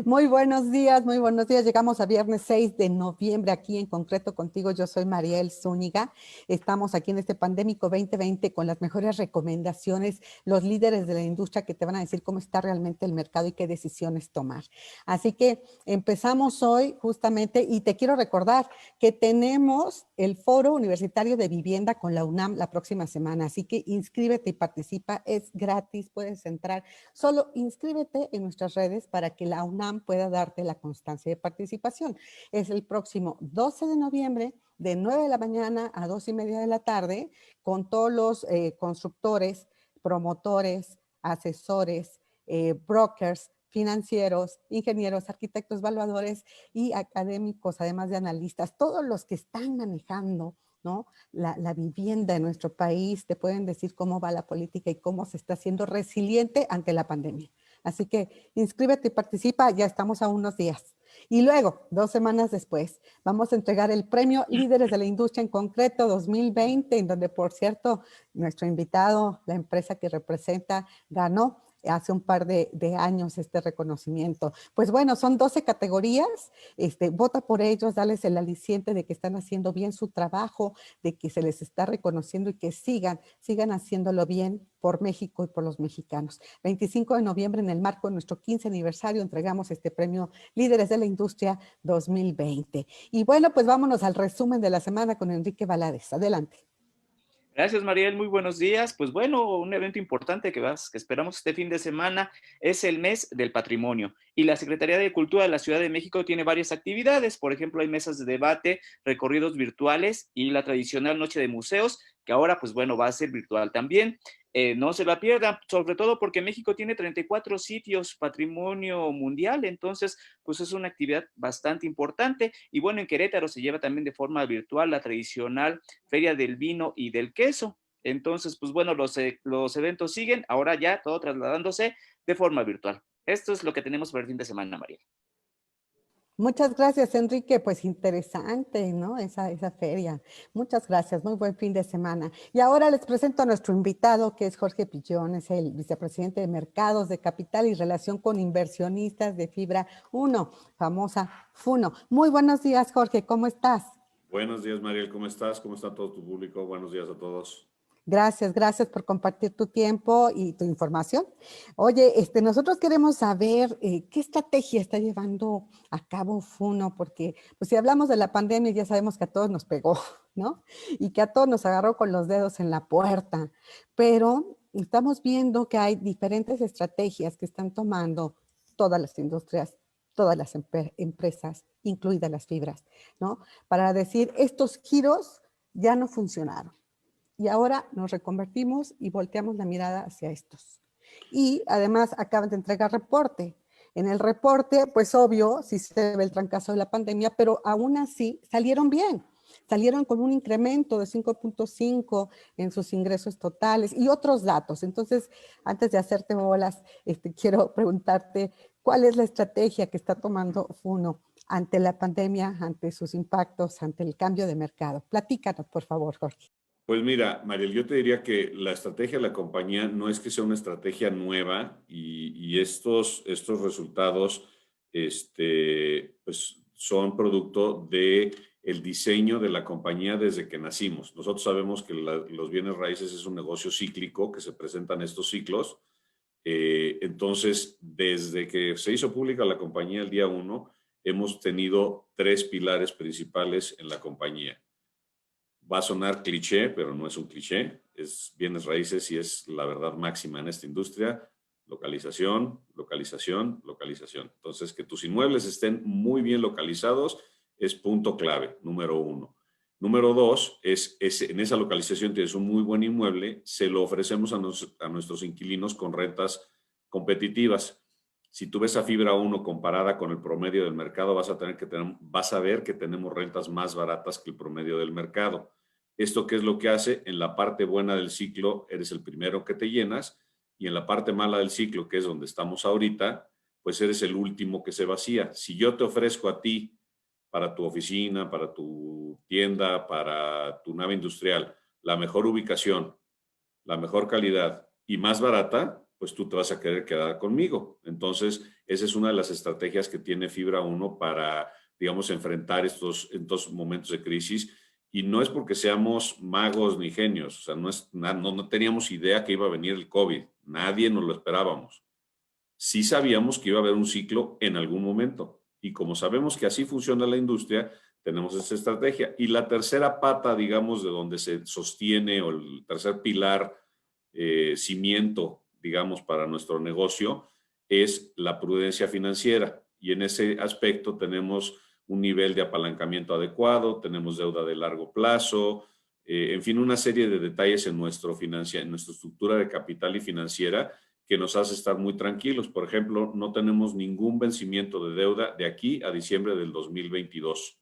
Muy buenos días, muy buenos días. Llegamos a viernes 6 de noviembre aquí en concreto contigo. Yo soy Mariel Zúñiga. Estamos aquí en este pandémico 2020 con las mejores recomendaciones, los líderes de la industria que te van a decir cómo está realmente el mercado y qué decisiones tomar. Así que empezamos hoy justamente y te quiero recordar que tenemos el Foro Universitario de Vivienda con la UNAM la próxima semana. Así que inscríbete y participa. Es gratis, puedes entrar. Solo inscríbete en nuestras redes para que la UNAM pueda darte la constancia de participación. Es el próximo 12 de noviembre de 9 de la mañana a 2:30 de la tarde con todos los constructores, promotores, asesores, brokers, financieros, ingenieros, arquitectos, evaluadores y académicos, además de analistas, todos los que están manejando, ¿no?, la vivienda en nuestro país, te pueden decir cómo va la política y cómo se está haciendo resiliente ante la pandemia. Así que inscríbete y participa, ya estamos a unos días. Y luego, 2 semanas después, vamos a entregar el premio Líderes de la Industria en Concreto 2020, en donde, por cierto, nuestro invitado, la empresa que representa, ganó hace un par de años este reconocimiento. Pues bueno, son 12 categorías, vota por ellos, dales el aliciente de que están haciendo bien su trabajo, de que se les está reconociendo y que sigan haciéndolo bien por México y por los mexicanos. 25 de noviembre, en el marco de nuestro 15 aniversario, entregamos este premio Líderes de la Industria 2020. Y bueno, pues vámonos al resumen de la semana con Enrique Valadez. Adelante. Gracias, Mariel. Muy buenos días. Pues bueno, un evento importante que esperamos este fin de semana es el mes del patrimonio. Y la Secretaría de Cultura de la Ciudad de México tiene varias actividades. Por ejemplo, hay mesas de debate, recorridos virtuales y la tradicional noche de museos, que ahora, pues bueno, va a ser virtual también. No se la pierdan, sobre todo porque México tiene 34 sitios patrimonio mundial, entonces pues es una actividad bastante importante. Y bueno, en Querétaro se lleva también de forma virtual la tradicional Feria del Vino y del Queso. Entonces, pues bueno, los eventos siguen, ahora ya todo trasladándose de forma virtual. Esto es lo que tenemos para el fin de semana, María. Muchas gracias, Enrique. Pues interesante, ¿no? Esa feria. Muchas gracias. Muy buen fin de semana. Y ahora les presento a nuestro invitado, que es Jorge Pillón, es el vicepresidente de Mercados de Capital y Relación con Inversionistas de Fibra Uno, famosa FUNO. Muy buenos días, Jorge. ¿Cómo estás? Buenos días, Mariel. ¿Cómo estás? ¿Cómo está todo tu público? Buenos días a todos. Gracias por compartir tu tiempo y tu información. Oye, nosotros queremos saber qué estrategia está llevando a cabo FUNO, porque pues si hablamos de la pandemia ya sabemos que a todos nos pegó, ¿no? Y que a todos nos agarró con los dedos en la puerta, pero estamos viendo que hay diferentes estrategias que están tomando todas las industrias, todas las empresas, incluidas las fibras, ¿no? Para decir, estos giros ya no funcionaron y ahora nos reconvertimos y volteamos la mirada hacia estos. Y además acaban de entregar reporte. En el reporte, pues obvio, sí se ve el trancazo de la pandemia, pero aún así salieron bien. Salieron con un incremento de 5.5 en sus ingresos totales y otros datos. Entonces, antes de hacerte bolas, quiero preguntarte, ¿cuál es la estrategia que está tomando FUNO ante la pandemia, ante sus impactos, ante el cambio de mercado? Platícanos, por favor, Jorge. Pues mira, Mariel, yo te diría que la estrategia de la compañía no es que sea una estrategia nueva y estos resultados pues son producto de el diseño de la compañía desde que nacimos. Nosotros sabemos que los bienes raíces es un negocio cíclico, que se presentan estos ciclos. Entonces, desde que se hizo pública la compañía el día 1, hemos tenido 3 pilares principales en la compañía. Va a sonar cliché, pero no es un cliché. Es bienes raíces y es la verdad máxima en esta industria. Localización, localización, localización. Entonces, que tus inmuebles estén muy bien localizados es punto clave, número 1. Número 2, en esa localización tienes un muy buen inmueble, se lo ofrecemos a nuestros inquilinos con rentas competitivas. Si tú ves a Fibra 1 comparada con el promedio del mercado, vas a ver que tenemos rentas más baratas que el promedio del mercado. ¿Esto qué es lo que hace? En la parte buena del ciclo eres el primero que te llenas y en la parte mala del ciclo, que es donde estamos ahorita, pues eres el último que se vacía. Si yo te ofrezco a ti, para tu oficina, para tu tienda, para tu nave industrial, la mejor ubicación, la mejor calidad y más barata, pues tú te vas a querer quedar conmigo. Entonces, esa es una de las estrategias que tiene Fibra 1 para, digamos, enfrentar estos momentos de crisis. Y no es porque seamos magos ni genios, o sea, no teníamos idea que iba a venir el COVID, nadie nos lo esperábamos. Sí sabíamos que iba a haber un ciclo en algún momento. Y como sabemos que así funciona la industria, tenemos esa estrategia. Y la tercera pata, digamos, de donde se sostiene, o el tercer pilar, cimiento, digamos, para nuestro negocio, es la prudencia financiera. Y en ese aspecto tenemos un nivel de apalancamiento adecuado, tenemos deuda de largo plazo, en fin, una serie de detalles en nuestra estructura de capital y financiera que nos hace estar muy tranquilos. Por ejemplo, no tenemos ningún vencimiento de deuda de aquí a diciembre del 2022.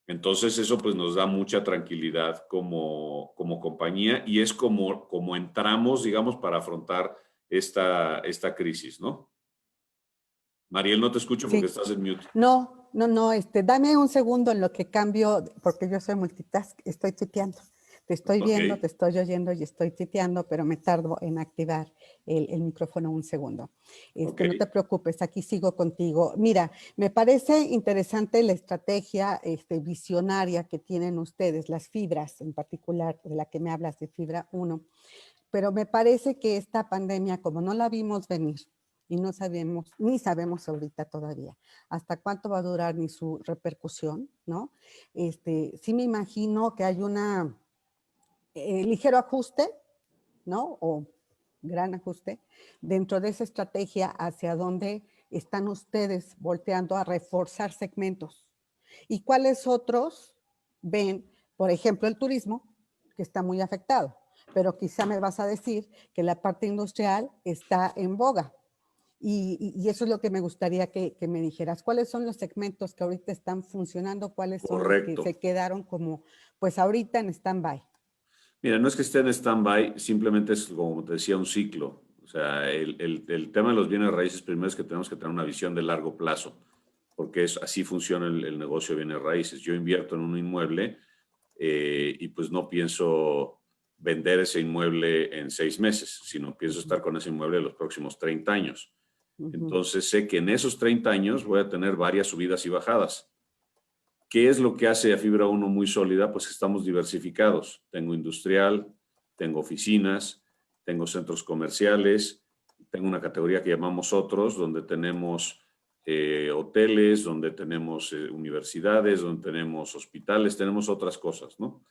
Entonces, eso pues nos da mucha tranquilidad como compañía y es como entramos, digamos, para afrontar esta crisis, ¿no? Mariel, no te escucho porque estás en mute. No, dame un segundo en lo que cambio, porque yo soy multitask, estoy tuiteando. Te estoy viendo, te estoy oyendo y estoy tuiteando, pero me tardo en activar el micrófono un segundo. No te preocupes, aquí sigo contigo. Mira, me parece interesante la estrategia visionaria que tienen ustedes, las fibras en particular, de la que me hablas de Fibra 1, pero me parece que esta pandemia, como no la vimos venir, y no sabemos, ni sabemos ahorita todavía hasta cuánto va a durar ni su repercusión, ¿no? Sí me imagino que hay una ligero ajuste, ¿no? O gran ajuste dentro de esa estrategia hacia dónde están ustedes volteando a reforzar segmentos. ¿Y cuáles otros ven? Por ejemplo, el turismo, que está muy afectado, pero quizá me vas a decir que la parte industrial está en boga. Y eso es lo que me gustaría que me dijeras. ¿Cuáles son los segmentos que ahorita están funcionando? ¿Cuáles son los que se quedaron como, pues ahorita en stand-by? Mira, no es que esté en stand-by, simplemente es, como te decía, un ciclo. O sea, el tema de los bienes raíces, primero es que tenemos que tener una visión de largo plazo, porque así funciona el negocio de bienes raíces. Yo invierto en un inmueble y pues no pienso vender ese inmueble en 6 meses, sino pienso estar con ese inmueble los próximos 30 años. Entonces sé que en esos 30 años voy a tener varias subidas y bajadas. ¿Qué es lo que hace a Fibra 1 muy sólida? Pues que estamos diversificados. Tengo industrial, tengo oficinas, tengo centros comerciales, tengo una categoría que llamamos otros, donde tenemos hoteles, donde tenemos universidades, donde tenemos hospitales, tenemos otras cosas, ¿no?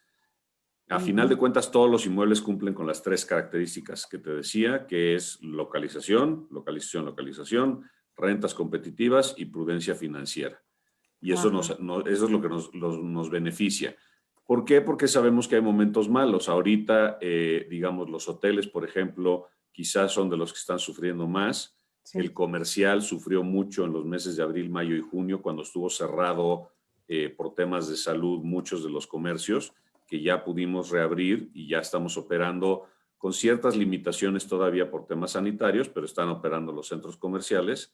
A final de cuentas, todos los inmuebles cumplen con las 3 características que te decía, que es localización, rentas competitivas y prudencia financiera. Y eso, eso es lo que nos beneficia. ¿Por qué? Porque sabemos que hay momentos malos. Ahorita, digamos, los hoteles, por ejemplo, quizás son de los que están sufriendo más. Sí. El comercial sufrió mucho en los meses de abril, mayo y junio, cuando estuvo cerrado por temas de salud muchos de los comercios, que ya pudimos reabrir y ya estamos operando con ciertas limitaciones todavía por temas sanitarios, pero están operando los centros comerciales.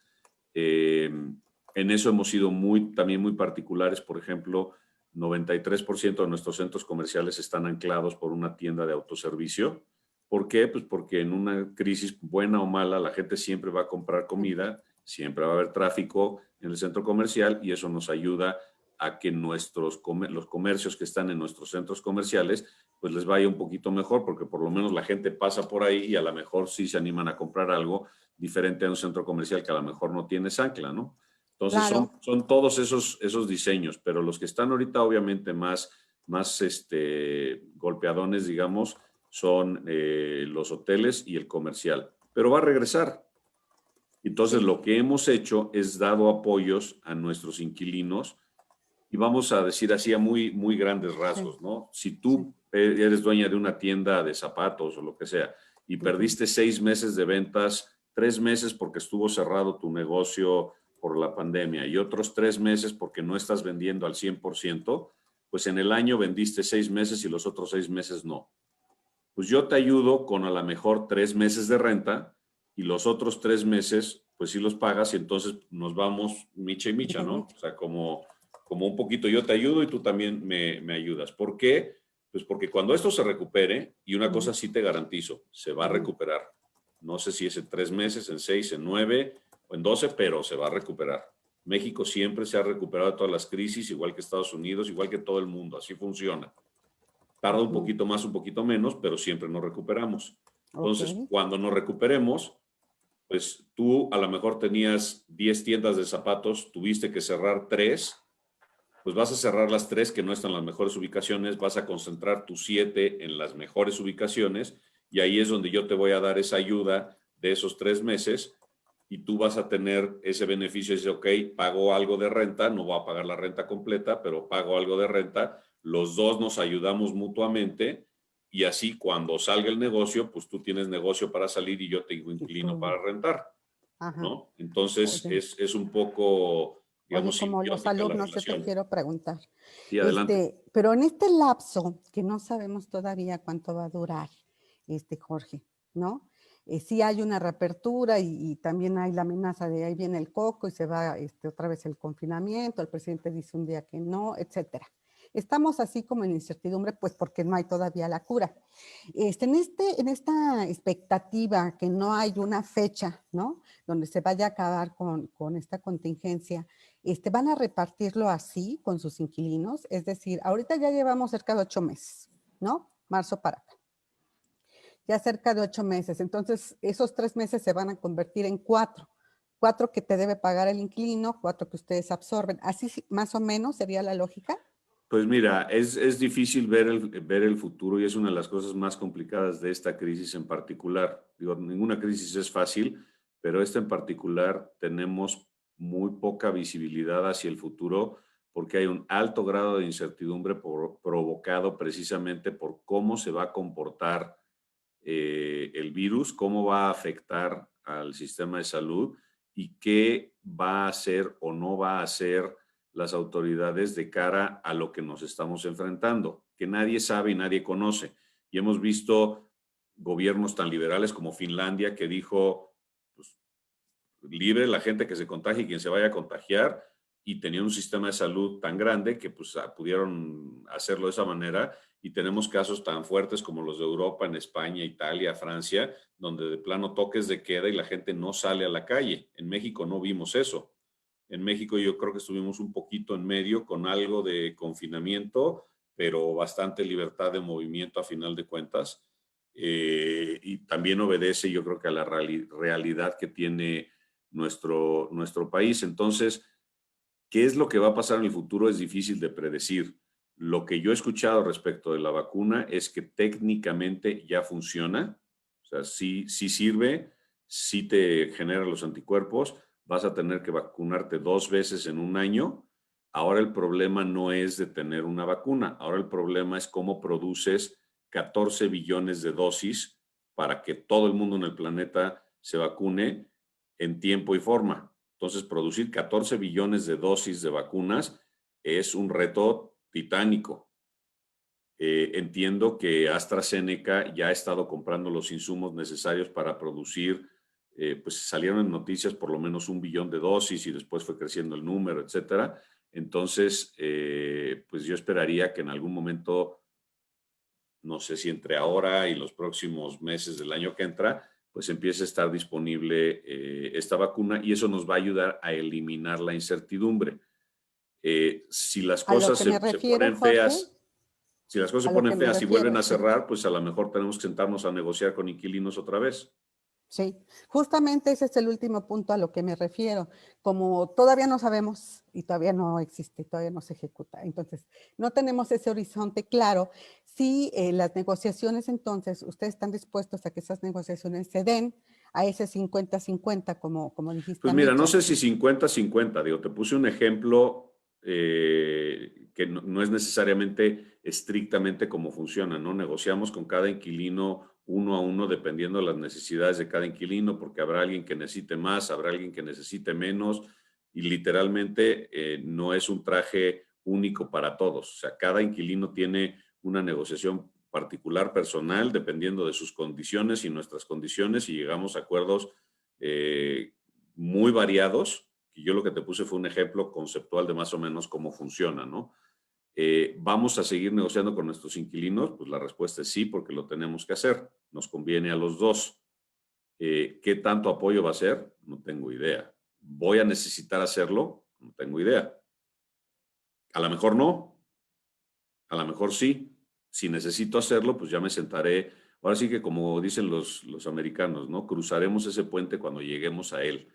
En eso hemos sido también muy particulares. Por ejemplo, 93% de nuestros centros comerciales están anclados por una tienda de autoservicio. ¿Por qué? Pues porque en una crisis buena o mala, la gente siempre va a comprar comida, siempre va a haber tráfico en el centro comercial y eso nos ayuda a que los comercios que están en nuestros centros comerciales, pues les vaya un poquito mejor, porque por lo menos la gente pasa por ahí y a lo mejor sí se animan a comprar algo diferente a un centro comercial que a lo mejor no tiene ancla, ¿no? Entonces, claro, son todos esos diseños, pero los que están ahorita obviamente más golpeadones, digamos, son los hoteles y el comercial. Pero va a regresar. Entonces, lo que hemos hecho es dado apoyos a nuestros inquilinos y vamos a decir así a muy, muy grandes rasgos, ¿no? Si tú eres dueña de una tienda de zapatos o lo que sea y perdiste 6 meses de ventas, 3 meses porque estuvo cerrado tu negocio por la pandemia y otros 3 meses porque no estás vendiendo al 100%, pues en el año vendiste 6 meses y los otros 6 meses no. Pues yo te ayudo con a lo mejor 3 meses de renta y los otros 3 meses, pues sí los pagas y entonces nos vamos micha y micha, ¿no? O sea, como un poquito yo te ayudo y tú también me ayudas. ¿Por qué? Pues porque cuando esto se recupere, y una cosa sí te garantizo, se va a recuperar. No sé si es en 3 meses, en 6, en 9, o en 12, pero se va a recuperar. México siempre se ha recuperado de todas las crisis, igual que Estados Unidos, igual que todo el mundo. Así funciona. Tarda un poquito más, un poquito menos, pero siempre nos recuperamos. Entonces, cuando nos recuperemos, pues tú a lo mejor tenías 10 tiendas de zapatos, tuviste que cerrar 3, pues vas a cerrar las 3 que no están en las mejores ubicaciones, vas a concentrar tus 7 en las mejores ubicaciones y ahí es donde yo te voy a dar esa ayuda de esos 3 meses y tú vas a tener ese beneficio y dices, ok, pago algo de renta, no voy a pagar la renta completa, pero pago algo de renta, los dos nos ayudamos mutuamente y así cuando salga el negocio, pues tú tienes negocio para salir y yo tengo inquilino para rentar, ¿no? Entonces es un poco, digamos, oye, como los alumnos, yo te quiero preguntar. Sí, adelante. Pero en este lapso, que no sabemos todavía cuánto va a durar, Jorge, ¿no? Sí hay una reapertura y también hay la amenaza de ahí viene el coco y se va otra vez el confinamiento, el presidente dice un día que no, etcétera. Estamos así como en incertidumbre, pues porque no hay todavía la cura. En esta expectativa que no hay una fecha, ¿no? Donde se vaya a acabar con esta contingencia, ¿van a repartirlo así con sus inquilinos? Es decir, ahorita ya llevamos cerca de 8 meses, ¿no? Marzo para acá. Ya cerca de 8 meses. Entonces, esos 3 meses se van a convertir en 4. 4 que te debe pagar el inquilino, 4 que ustedes absorben. ¿Así más o menos sería la lógica? Pues mira, es difícil ver el futuro y es una de las cosas más complicadas de esta crisis en particular. Digo, ninguna crisis es fácil, pero esta en particular tenemos muy poca visibilidad hacia el futuro porque hay un alto grado de incertidumbre provocado precisamente por cómo se va a comportar el virus, cómo va a afectar al sistema de salud y qué va a hacer o no va a hacer las autoridades de cara a lo que nos estamos enfrentando, que nadie sabe y nadie conoce. Y hemos visto gobiernos tan liberales como Finlandia que dijo, pues, libre la gente que se contagie y quien se vaya a contagiar, y tenía un sistema de salud tan grande que pues pudieron hacerlo de esa manera, y tenemos casos tan fuertes como los de Europa, en España, Italia, Francia, donde de plano toques de queda y la gente no sale a la calle. En México no vimos eso. En México yo creo que estuvimos un poquito en medio con algo de confinamiento, pero bastante libertad de movimiento a final de cuentas. Y también obedece, yo creo que a la realidad que tiene nuestro país. Entonces, ¿qué es lo que va a pasar en el futuro? Es difícil de predecir. Lo que yo he escuchado respecto de la vacuna es que técnicamente ya funciona, o sea, sí sirve, sí te genera los anticuerpos, vas a tener que vacunarte 2 veces en un año. Ahora el problema no es de tener una vacuna, ahora el problema es cómo produces 14 billones de dosis para que todo el mundo en el planeta se vacune en tiempo y forma. Entonces, producir 14 billones de dosis de vacunas es un reto titánico. Entiendo que AstraZeneca ya ha estado comprando los insumos necesarios para producir, pues salieron en noticias por lo menos 1 billón de dosis y después fue creciendo el número, etcétera. Entonces, pues yo esperaría que en algún momento, no sé si entre ahora y los próximos meses del año que entra, pues empiece a estar disponible esta vacuna y eso nos va a ayudar a eliminar la incertidumbre. Si las cosas se ponen feas, si las cosas se ponen feas y vuelven a cerrar, pues a lo mejor tenemos que sentarnos a negociar con inquilinos otra vez. Sí, justamente ese es el último punto a lo que me refiero. Como todavía no sabemos y todavía no existe, todavía no se ejecuta, entonces no tenemos ese horizonte claro. Si las negociaciones, entonces, ustedes están dispuestos a que esas negociaciones se den a ese 50-50, como dijiste. Pues mira, no sé si 50-50, digo, te puse un ejemplo que no es necesariamente estrictamente cómo funciona, ¿no? Negociamos con cada inquilino uno a uno dependiendo de las necesidades de cada inquilino, porque habrá alguien que necesite más, habrá alguien que necesite menos, y literalmente no es un traje único para todos. O sea, cada inquilino tiene una negociación particular, personal, dependiendo de sus condiciones y nuestras condiciones, y llegamos a acuerdos muy variados, y yo lo que te puse fue un ejemplo conceptual de más o menos cómo funciona, ¿no? ¿Vamos a seguir negociando con nuestros inquilinos? Pues la respuesta es sí, porque lo tenemos que hacer. Nos conviene a los dos. ¿Qué tanto apoyo va a ser? No tengo idea. ¿Voy a necesitar hacerlo? No tengo idea. A lo mejor no, a lo mejor sí. Si necesito hacerlo, pues ya me sentaré. Ahora sí que como dicen los americanos, ¿no? Cruzaremos ese puente cuando lleguemos a él.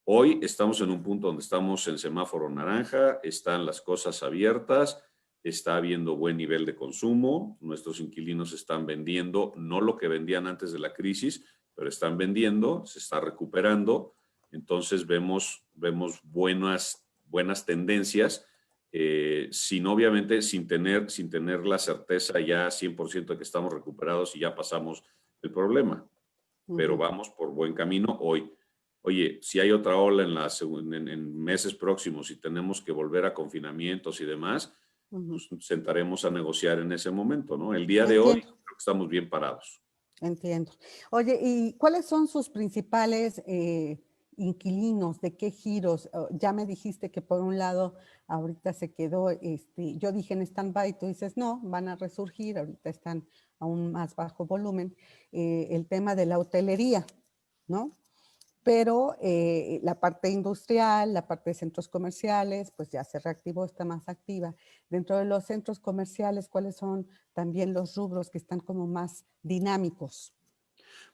Hoy estamos en un punto donde estamos en semáforo naranja, están las cosas abiertas, está habiendo buen nivel de consumo, nuestros inquilinos están vendiendo, no lo que vendían antes de la crisis, pero están vendiendo, se está recuperando, entonces vemos buenas tendencias, obviamente sin tener la certeza ya 100% de que estamos recuperados y ya pasamos el problema, pero vamos por buen camino hoy. Oye, si hay otra ola en meses próximos y tenemos que volver a confinamientos y demás, pues sentaremos a negociar en ese momento, ¿no? El día de hoy creo que estamos bien parados. Entiendo. Oye, ¿y cuáles son sus principales inquilinos? ¿De qué giros? Ya me dijiste que por un lado ahorita se quedó, yo dije en stand-by, tú dices no, van a resurgir, ahorita están a un más bajo volumen. El tema de la hotelería, ¿no? Pero la parte industrial, la parte de centros comerciales, pues ya se reactivó, está más activa. Dentro de los centros comerciales, ¿cuáles son también los rubros que están como más dinámicos?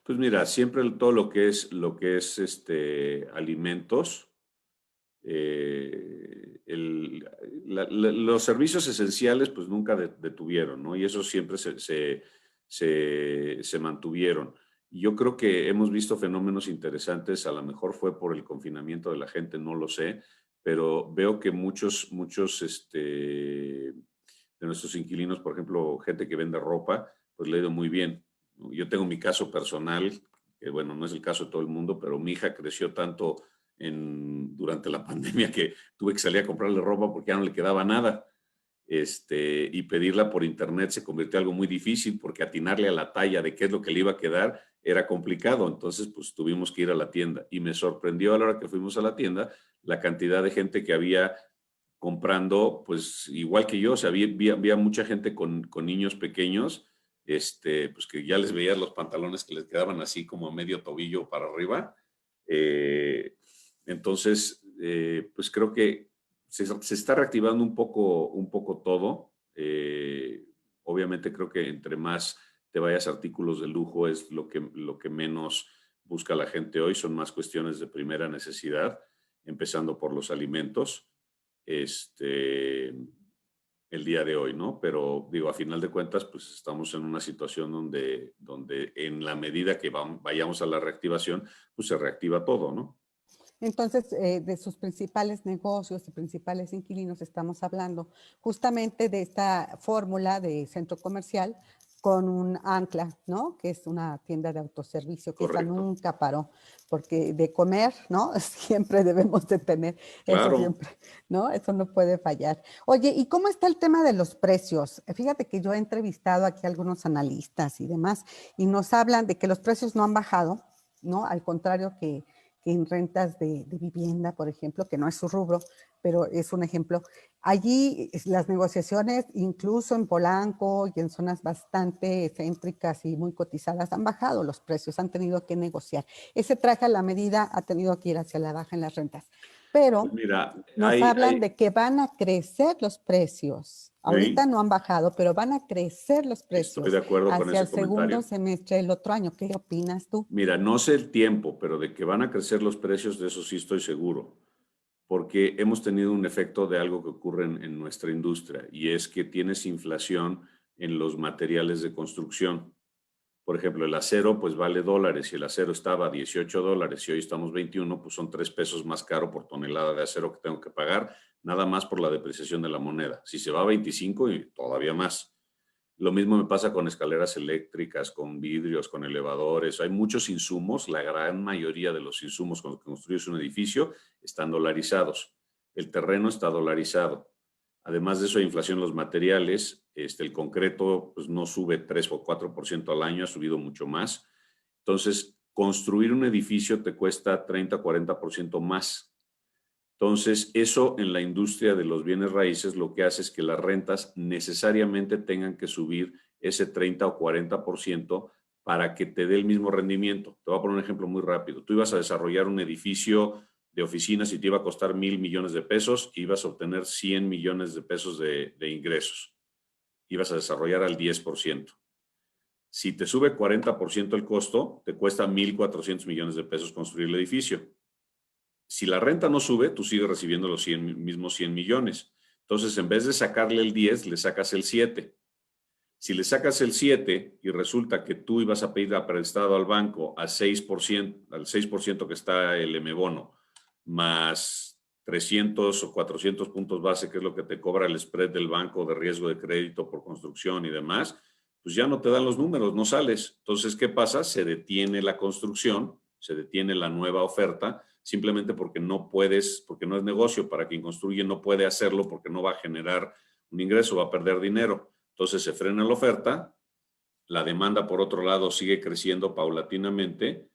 Pues mira, siempre todo lo que es alimentos, los servicios esenciales pues nunca detuvieron, ¿no? Y eso siempre se mantuvieron. Y yo creo que hemos visto fenómenos interesantes, a lo mejor fue por el confinamiento de la gente, no lo sé, pero veo que muchos de nuestros inquilinos, por ejemplo, gente que vende ropa, pues le ha ido muy bien. Yo tengo mi caso personal, que bueno, no es el caso de todo el mundo, pero mi hija creció tanto durante la pandemia que tuve que salir a comprarle ropa porque ya no le quedaba nada. Y pedirla por internet se convirtió en algo muy difícil porque atinarle a la talla de qué es lo que le iba a quedar era complicado. Entonces, pues tuvimos que ir a la tienda. Y me sorprendió a la hora que fuimos a la tienda la cantidad de gente que había comprando, pues igual que yo. O sea, había mucha gente con niños pequeños, pues que ya les veías los pantalones que les quedaban así como a medio tobillo para arriba. Entonces, pues creo que se está reactivando un poco todo. Obviamente creo que entre más te vayas a artículos de lujo es lo que menos busca la gente hoy. Son más cuestiones de primera necesidad, empezando por los alimentos, el día de hoy, ¿no? Pero digo, a final de cuentas, pues estamos en una situación donde en la medida que vayamos a la reactivación, pues se reactiva todo, ¿no? Entonces, de sus principales negocios y principales inquilinos estamos hablando justamente de esta fórmula de centro comercial con un ancla, ¿no? Que es una tienda de autoservicio, que esa Correcto. nunca paró, porque de comer, ¿no? Siempre debemos de tener, eso Claro. siempre, ¿no? Eso no puede fallar. Oye, ¿y cómo está el tema de los precios? Fíjate que yo he entrevistado aquí a algunos analistas y demás, y nos hablan de que los precios no han bajado, ¿no? Al contrario que en rentas de vivienda, por ejemplo, que no es su rubro, pero es un ejemplo. Allí las negociaciones, incluso en Polanco y en zonas bastante céntricas y muy cotizadas, han bajado los precios, han tenido que negociar. Ese traje a la medida ha tenido que ir hacia la baja en las rentas. Pero pues mira, nos hablan de que van a crecer los precios. Ahorita no han bajado, pero van a crecer los precios. Estoy de acuerdo con hacia ese el segundo comentario. semestre del otro año. ¿Qué opinas tú? Mira, no sé el tiempo, pero de que van a crecer los precios, de eso sí estoy seguro, porque hemos tenido un efecto de algo que ocurre en nuestra industria, y es que tienes inflación en los materiales de construcción. Por ejemplo, el acero pues vale dólares, y el acero estaba a $18 y hoy estamos 21, pues son 3 pesos más caro por tonelada de acero que tengo que pagar, nada más por la depreciación de la moneda. Si se va a 25, y todavía más. Lo mismo me pasa con escaleras eléctricas, con vidrios, con elevadores. Hay muchos insumos, la gran mayoría de los insumos con los que construyes un edificio están dolarizados. El terreno está dolarizado. Además de eso, hay inflación en los materiales. El concreto pues, no sube 3 o 4% al año, ha subido mucho más. Entonces, construir un edificio te cuesta 30 o 40% más. Entonces, eso en la industria de los bienes raíces lo que hace es que las rentas necesariamente tengan que subir ese 30 o 40% para que te dé el mismo rendimiento. Te voy a poner un ejemplo muy rápido. Tú ibas a desarrollar un edificio de oficinas y te iba a costar 1,000 millones de pesos, ibas a obtener 100 millones de pesos de ingresos. Ibas a desarrollar al 10%. Si te sube 40% el costo, te cuesta 1,400 millones de pesos construir el edificio. Si la renta no sube, tú sigues recibiendo los mismos 100 millones. Entonces, en vez de sacarle el 10, le sacas el 7. Si le sacas el 7 y resulta que tú ibas a pedir prestado al banco al 6% que está el M-bono, más 300 o 400 puntos base, que es lo que te cobra el spread del banco de riesgo de crédito por construcción y demás, pues ya no te dan los números, no sales. Entonces, ¿qué pasa? Se detiene la construcción, se detiene la nueva oferta, simplemente porque no puedes, porque no es negocio. Para quien construye no puede hacerlo porque no va a generar un ingreso, va a perder dinero. Entonces se frena la oferta, la demanda por otro lado sigue creciendo paulatinamente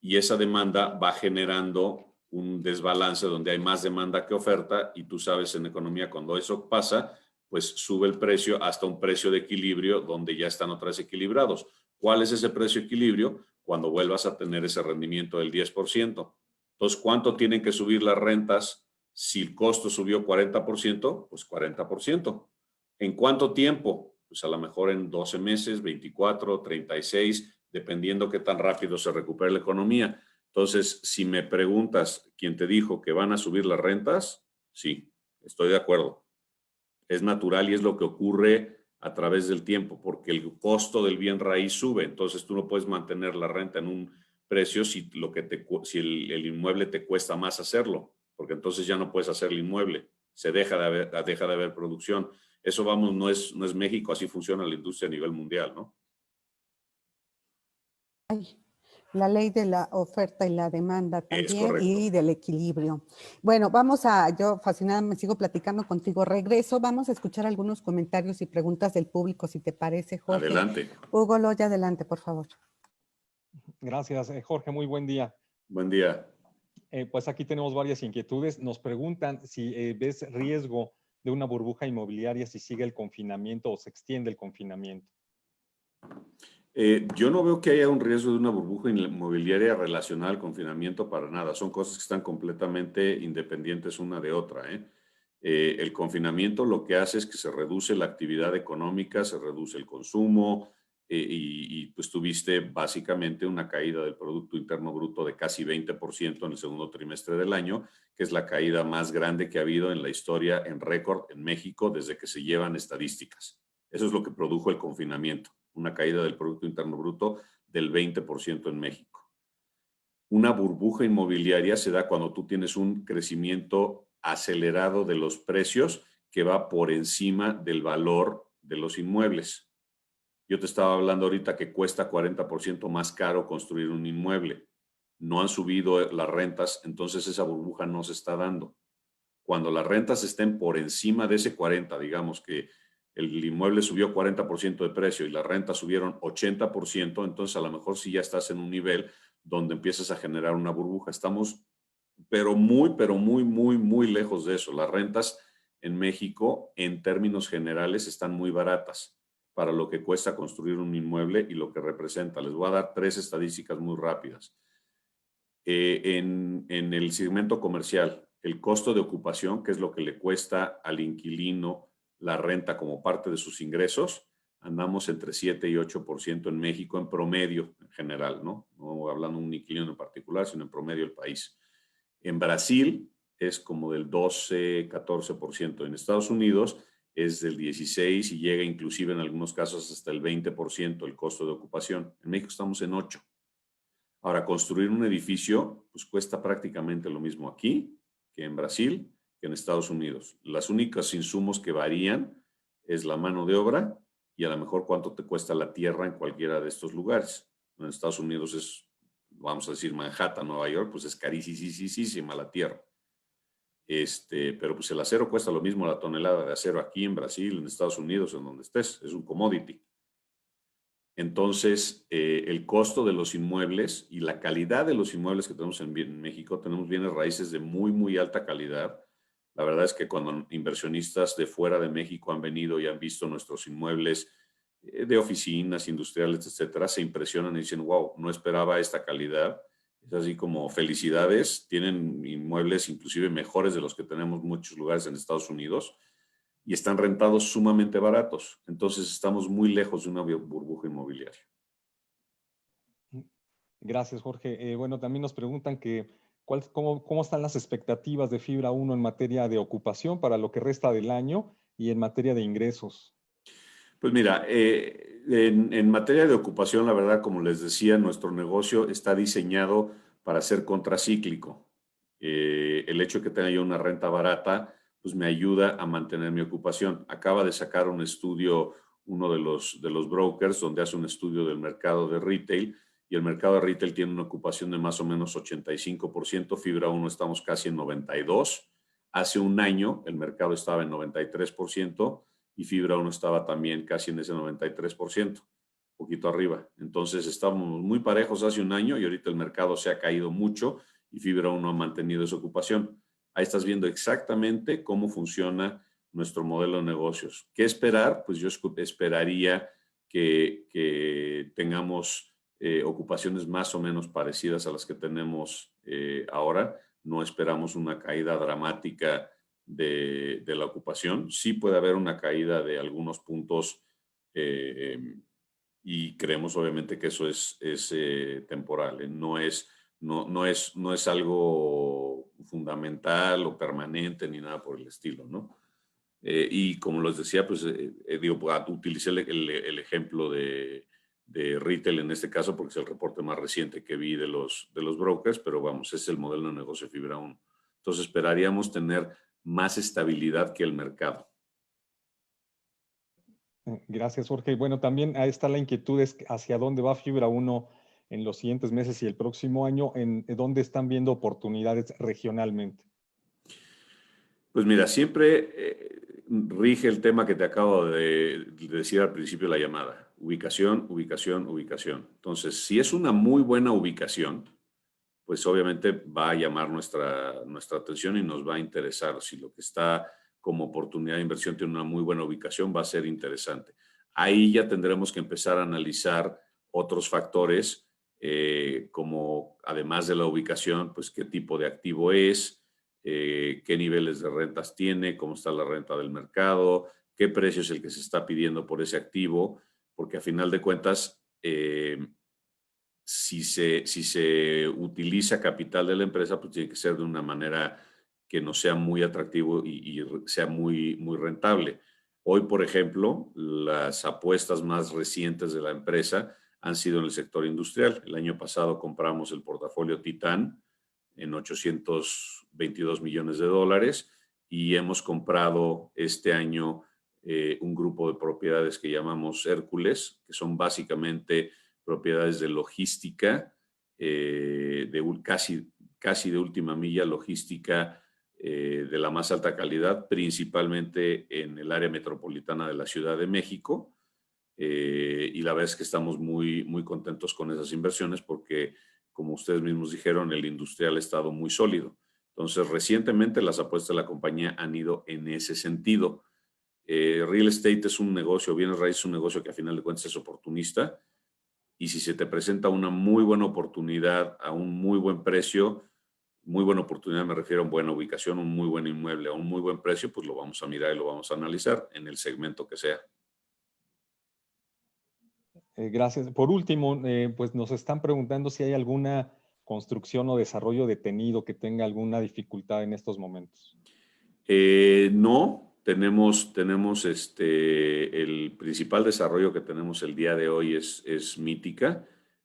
y esa demanda va generando un desbalance donde hay más demanda que oferta y tú sabes en economía cuando eso pasa, pues sube el precio hasta un precio de equilibrio donde ya están otra vez equilibrados. ¿Cuál es ese precio de equilibrio? Cuando vuelvas a tener ese rendimiento del 10%. Entonces, ¿cuánto tienen que subir las rentas si el costo subió 40%? Pues 40%. ¿En cuánto tiempo? Pues a lo mejor en 12 meses, 24, 36, dependiendo qué tan rápido se recupere la economía. Entonces, si me preguntas, ¿quién te dijo que van a subir las rentas? Sí, estoy de acuerdo. Es natural y es lo que ocurre a través del tiempo, porque el costo del bien raíz sube. Entonces, tú no puedes mantener la renta en un precio si el inmueble te cuesta más hacerlo, porque entonces ya no puedes hacer el inmueble. Se deja de haber producción. Eso, vamos, no es México, así funciona la industria a nivel mundial, ¿no? La ley de la oferta y la demanda Es también correcto. y del equilibrio. Bueno, yo fascinada, me sigo platicando contigo. Regreso, vamos a escuchar algunos comentarios y preguntas del público, si te parece, Jorge. Adelante. Hugo Loya, adelante, por favor. Gracias, Jorge, muy buen día. Buen día. Pues aquí tenemos varias inquietudes. Nos preguntan si ves riesgo de una burbuja inmobiliaria si sigue el confinamiento o se extiende el confinamiento. Yo no veo que haya un riesgo de una burbuja inmobiliaria relacionada al confinamiento para nada. Son cosas que están completamente independientes una de otra. El confinamiento lo que hace es que se reduce la actividad económica, se reduce el consumo y pues tuviste básicamente una caída del Producto Interno Bruto de casi 20% en el segundo trimestre del año, que es la caída más grande que ha habido en la historia en récord en México desde que se llevan estadísticas. Eso es lo que produjo el confinamiento. Una caída del Producto Interno Bruto del 20% en México. Una burbuja inmobiliaria se da cuando tú tienes un crecimiento acelerado de los precios que va por encima del valor de los inmuebles. Yo te estaba hablando ahorita que cuesta 40% más caro construir un inmueble. No han subido las rentas, entonces esa burbuja no se está dando. Cuando las rentas estén por encima de ese 40, digamos que el inmueble subió 40% de precio y las rentas subieron 80%, entonces a lo mejor sí ya estás en un nivel donde empiezas a generar una burbuja. Estamos, pero muy lejos de eso. Las rentas en México, en términos generales, están muy baratas para lo que cuesta construir un inmueble y lo que representa. Les voy a dar 3 estadísticas muy rápidas. En el segmento comercial, el costo de ocupación, que es lo que le cuesta al inquilino la renta como parte de sus ingresos, andamos entre 7 y 8% en México en promedio en general, ¿no? No hablando de un inquilino en particular, sino en promedio del país. En Brasil es como del 12, 14%. En Estados Unidos es del 16 y llega inclusive en algunos casos hasta el 20% el costo de ocupación. En México estamos en 8. Ahora, construir un edificio pues cuesta prácticamente lo mismo aquí que en Brasil, que en Estados Unidos. Las únicos insumos que varían es la mano de obra y a lo mejor cuánto te cuesta la tierra en cualquiera de estos lugares. En Estados Unidos es, vamos a decir, Manhattan, Nueva York, pues es carísima la tierra. Pero pues el acero cuesta lo mismo la tonelada de acero aquí en Brasil, en Estados Unidos, en donde estés. Es un commodity. Entonces, el costo de los inmuebles y la calidad de los inmuebles que tenemos en México, tenemos bienes raíces de muy alta calidad. La verdad es que cuando inversionistas de fuera de México han venido y han visto nuestros inmuebles de oficinas, industriales, etcétera, se impresionan y dicen, wow, no esperaba esta calidad. Es así como felicidades, tienen inmuebles inclusive mejores de los que tenemos en muchos lugares en Estados Unidos y están rentados sumamente baratos. Entonces estamos muy lejos de una burbuja inmobiliaria. Gracias, Jorge. Bueno, también nos preguntan que cómo están las expectativas de Fibra 1 en materia de ocupación para lo que resta del año y en materia de ingresos. Pues mira, en materia de ocupación, la verdad, como les decía, nuestro negocio está diseñado para ser contracíclico. El hecho de que tenga yo una renta barata, pues me ayuda a mantener mi ocupación. Acaba de sacar un estudio, uno de los brokers, donde hace un estudio del mercado de retail, y el mercado de retail tiene una ocupación de más o menos 85%, Fibra 1 estamos casi en 92%. Hace un año el mercado estaba en 93%, y Fibra 1 estaba también casi en ese 93%, poquito arriba. Entonces estábamos muy parejos hace un año y ahorita el mercado se ha caído mucho y Fibra 1 ha mantenido esa ocupación. Ahí estás viendo exactamente cómo funciona nuestro modelo de negocios. ¿Qué esperar? Pues yo esperaría que tengamos ocupaciones más o menos parecidas a las que tenemos ahora. No esperamos una caída dramática de la ocupación. Sí puede haber una caída de algunos puntos y creemos obviamente que eso es temporal. No es algo fundamental o permanente ni nada por el estilo, ¿no? Y como les decía, pues utilicé el ejemplo de retail en este caso porque es el reporte más reciente que vi de los brokers, pero vamos, es el modelo de negocio de Fibra 1. Entonces esperaríamos tener más estabilidad que el mercado. Gracias, Jorge. Bueno, también ahí está la inquietud, es hacia dónde va Fibra 1 en los siguientes meses y el próximo año, en dónde están viendo oportunidades regionalmente. Pues mira, siempre rige el tema que te acabo de decir al principio de la llamada. Ubicación, ubicación, ubicación. Entonces, si es una muy buena ubicación, pues obviamente va a llamar nuestra atención y nos va a interesar. Si lo que está como oportunidad de inversión tiene una muy buena ubicación, va a ser interesante. Ahí ya tendremos que empezar a analizar otros factores, como además de la ubicación, pues qué tipo de activo es, qué niveles de rentas tiene, cómo está la renta del mercado, qué precio es el que se está pidiendo por ese activo, porque a final de cuentas, si se utiliza capital de la empresa, pues tiene que ser de una manera que no sea muy atractivo y sea muy, muy rentable. Hoy, por ejemplo, las apuestas más recientes de la empresa han sido en el sector industrial. El año pasado compramos el portafolio Titán en 822 millones de dólares y hemos comprado este año un grupo de propiedades que llamamos Hércules, que son básicamente propiedades de logística, casi de última milla, logística de la más alta calidad, principalmente en el área metropolitana de la Ciudad de México. Y la verdad es que estamos muy, muy contentos con esas inversiones porque, como ustedes mismos dijeron, el industrial ha estado muy sólido. Entonces, recientemente las apuestas de la compañía han ido en ese sentido. Real estate es un negocio, bienes raíces es un negocio que a final de cuentas es oportunista. Y si se te presenta una muy buena oportunidad a un muy buen precio, muy buena oportunidad me refiero a una buena ubicación, un muy buen inmueble a un muy buen precio, pues lo vamos a mirar y lo vamos a analizar en el segmento que sea. Gracias. Por último, pues nos están preguntando si hay alguna construcción o desarrollo detenido que tenga alguna dificultad en estos momentos. No, tenemos el principal desarrollo que tenemos el día de hoy es Mítica,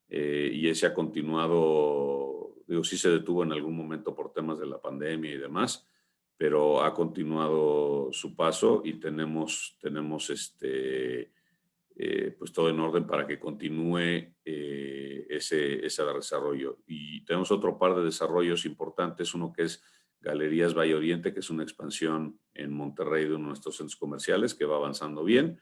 y ese ha continuado, digo, sí se detuvo en algún momento por temas de la pandemia y demás, pero ha continuado su paso y tenemos pues todo en orden para que continúe ese desarrollo. Y tenemos otro par de desarrollos importantes, uno que es Galerías Valle Oriente, que es una expansión en Monterrey de uno de nuestros centros comerciales que va avanzando bien.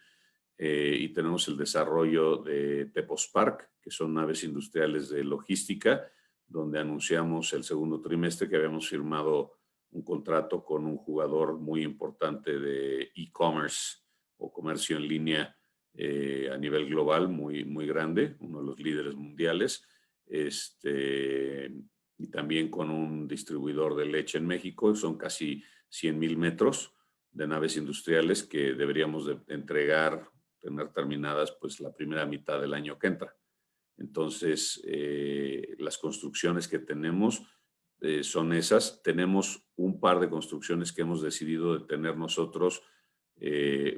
Y tenemos el desarrollo de Tepos Park, que son naves industriales de logística, donde anunciamos el segundo trimestre que habíamos firmado un contrato con un jugador muy importante de e-commerce o comercio en línea a nivel global, muy, muy grande, uno de los líderes mundiales. y también con un distribuidor de leche en México. Son casi 100,000 metros de naves industriales que deberíamos de entregar, tener terminadas pues la primera mitad del año que entra. Entonces, las construcciones que tenemos son esas. Tenemos un par de construcciones que hemos decidido detener nosotros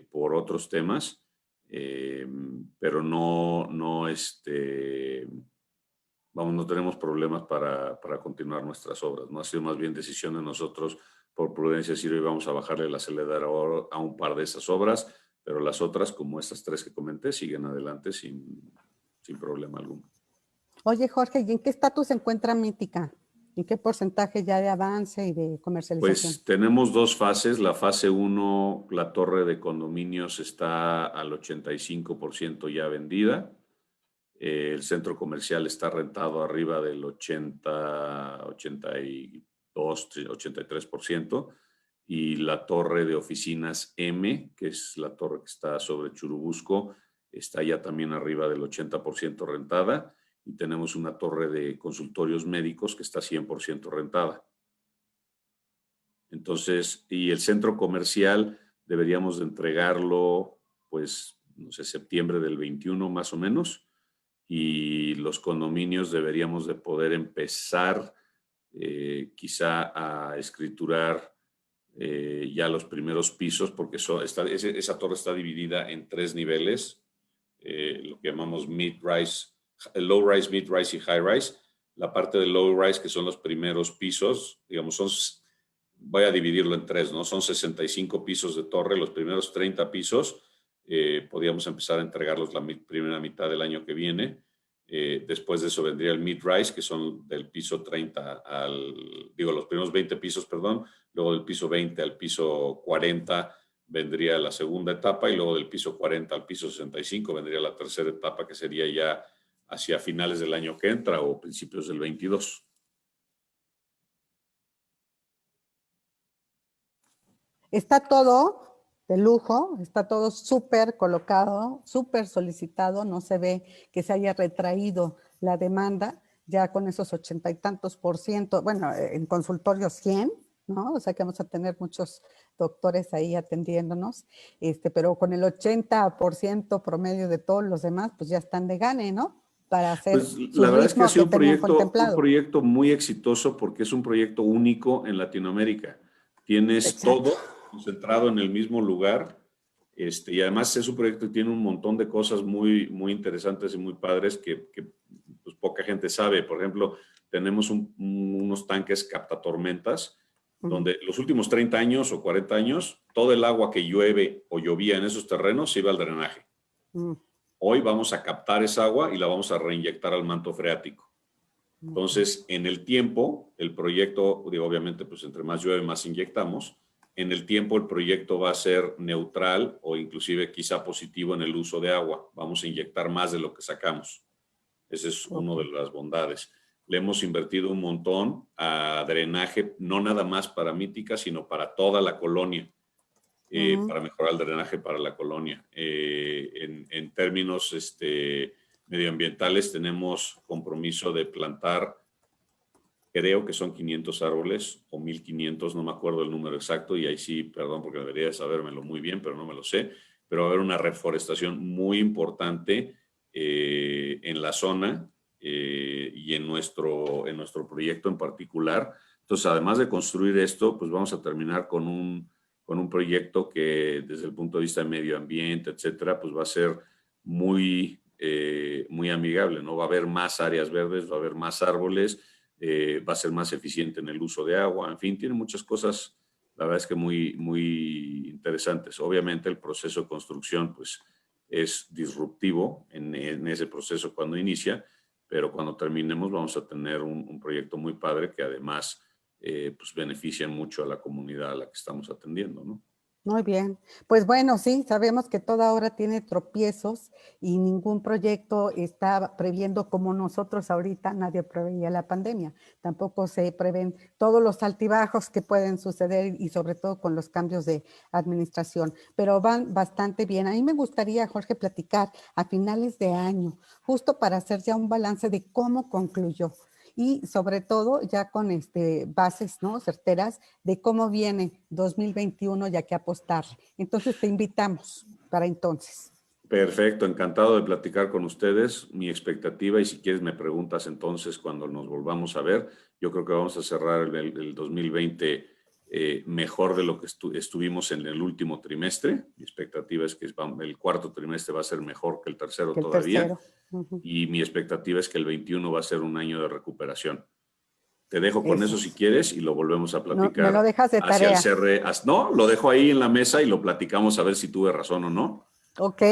por otros temas, pero no tenemos problemas para continuar nuestras obras, ¿no? Ha sido más bien decisión de nosotros por prudencia decir hoy vamos a bajarle el acelerador a un par de esas obras, pero las otras, como estas 3 que comenté, siguen adelante sin problema alguno. Oye, Jorge, ¿y en qué estatus se encuentra Mítica? ¿En qué porcentaje ya de avance y de comercialización? Pues tenemos 2 fases. La fase 1, la torre de condominios está al 85% ya vendida. El centro comercial está rentado arriba del 80, 82, 83%. Y la torre de oficinas M, que es la torre que está sobre Churubusco, está ya también arriba del 80% rentada. Y tenemos una torre de consultorios médicos que está 100% rentada. Entonces, y el centro comercial deberíamos de entregarlo, pues, no sé, septiembre del 21 más o menos. Y los condominios deberíamos de poder empezar quizá a escriturar ya los primeros pisos, porque esa torre está dividida en 3 niveles, lo que llamamos mid-rise, low-rise, mid-rise y high-rise. La parte de low-rise, que son los primeros pisos, digamos, voy a dividirlo en 3, ¿no? Son 65 pisos de torre, los primeros 30 pisos, podríamos empezar a entregarlos la primera mitad del año que viene. Después de eso vendría el mid-rise, que son del piso 30 los primeros 20 pisos, perdón. Luego del piso 20 al piso 40 vendría la segunda etapa y luego del piso 40 al piso 65 vendría la tercera etapa, que sería ya hacia finales del año que entra o principios del 22. Está todo de lujo, está todo súper colocado, súper solicitado, no se ve que se haya retraído la demanda, ya con esos 80 y tantos %, bueno, en consultorio 100, ¿no? O sea que vamos a tener muchos doctores ahí atendiéndonos, pero con el 80% promedio de todos los demás, pues ya están de gane, ¿no? Para hacer pues, su la verdad es que ha sido tenían un contemplado. proyecto muy exitoso porque es un proyecto único en Latinoamérica. Tienes Exacto. todo concentrado en el mismo lugar, y además es un proyecto que tiene un montón de cosas muy, muy interesantes y muy padres que pues, poca gente sabe. Por ejemplo, tenemos unos tanques captatormentas, donde los últimos 30 años o 40 años, todo el agua que llueve o llovía en esos terrenos se iba al drenaje. Hoy vamos a captar esa agua y la vamos a reinyectar al manto freático. Entonces, en el tiempo, el proyecto, obviamente, pues entre más llueve, más inyectamos. En el tiempo, el proyecto va a ser neutral o inclusive quizá positivo en el uso de agua. Vamos a inyectar más de lo que sacamos. Ese es uno de las bondades. Le hemos invertido un montón a drenaje, no nada más para Mítica, sino para toda la colonia. Para mejorar el drenaje para la colonia. En términos medioambientales, tenemos compromiso de plantar, creo que son 500 árboles o 1,500, no me acuerdo el número exacto, y ahí sí, perdón, porque debería de sabérmelo muy bien, pero no me lo sé, pero va a haber una reforestación muy importante en la zona y en nuestro proyecto en particular. Entonces, además de construir esto, pues vamos a terminar con un proyecto que desde el punto de vista de medio ambiente, etcétera, pues va a ser muy, muy amigable, ¿no? Va a haber más áreas verdes, va a haber más árboles, va a ser más eficiente en el uso de agua, en fin, tiene muchas cosas, la verdad es que muy, muy interesantes. Obviamente el proceso de construcción, pues, es disruptivo en ese proceso cuando inicia, pero cuando terminemos vamos a tener un proyecto muy padre que además pues benefician mucho a la comunidad a la que estamos atendiendo, ¿no? Muy bien. Pues bueno, sí, sabemos que toda hora tiene tropiezos y ningún proyecto está previendo como nosotros ahorita, nadie preveía la pandemia. Tampoco se prevén todos los altibajos que pueden suceder y sobre todo con los cambios de administración, pero van bastante bien. A mí me gustaría, Jorge, platicar a finales de año, justo para hacer ya un balance de cómo concluyó. Y sobre todo ya con bases, ¿no?, certeras de cómo viene 2021 ya que apostar. Entonces te invitamos para entonces. Perfecto, encantado de platicar con ustedes. Mi expectativa, y si quieres me preguntas entonces cuando nos volvamos a ver, yo creo que vamos a cerrar el 2020 mejor de lo que estuvimos en el último trimestre. Mi expectativa es que el cuarto trimestre va a ser mejor que el tercero Que el todavía. tercero. Uh-huh. Y mi expectativa es que el 21 va a ser un año de recuperación. Te dejo con Eso. eso si quieres y lo volvemos a No, me platicar lo dejas de hacia el tarea. cierre. No, lo dejo ahí en la mesa y lo platicamos a ver si tuve razón o no. Ok,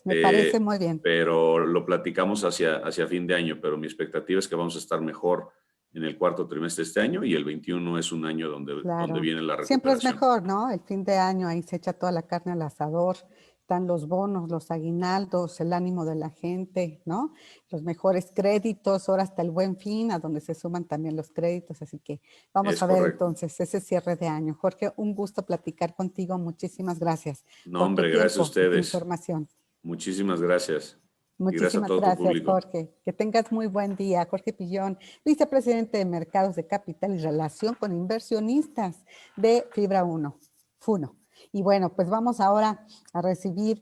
me parece muy bien. Pero lo platicamos hacia fin de año, pero mi expectativa es que vamos a estar mejor en el cuarto trimestre de este año y el 21 es un año donde Claro. viene la Siempre es recuperación. mejor, ¿no? El fin de año, ahí se echa toda la carne al asador, están los bonos, los aguinaldos, el ánimo de la gente, ¿no? Los mejores créditos, ahora hasta el Buen Fin, a donde se suman también los créditos, así que vamos Es a ver correcto. entonces ese cierre de año. Jorge, un gusto platicar contigo, muchísimas gracias No, por tu hombre, gracias a tiempo y tu ustedes. información. Muchísimas gracias. Y gracias a Muchísimas todo tu gracias, público. Jorge. Que tengas muy buen día. Jorge Pillón, vicepresidente de Mercados de Capital y Relación con Inversionistas de Fibra 1, FUNO. Y bueno, pues vamos ahora a recibir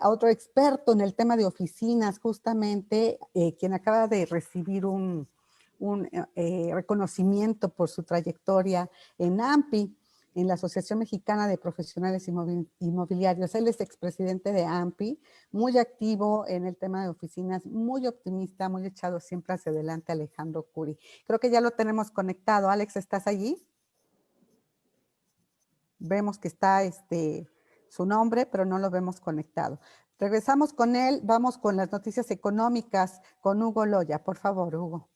a otro experto en el tema de oficinas, justamente quien acaba de recibir un reconocimiento por su trayectoria en AMPI, en la Asociación Mexicana de Profesionales Inmobiliarios. Él es expresidente de AMPI, muy activo en el tema de oficinas, muy optimista, muy echado siempre hacia adelante, Alejandro Curi. Creo que ya lo tenemos conectado. Alex, ¿estás allí? Vemos que está su nombre, pero no lo vemos conectado. Regresamos con él, vamos con las noticias económicas con Hugo Loya. Por favor, Hugo.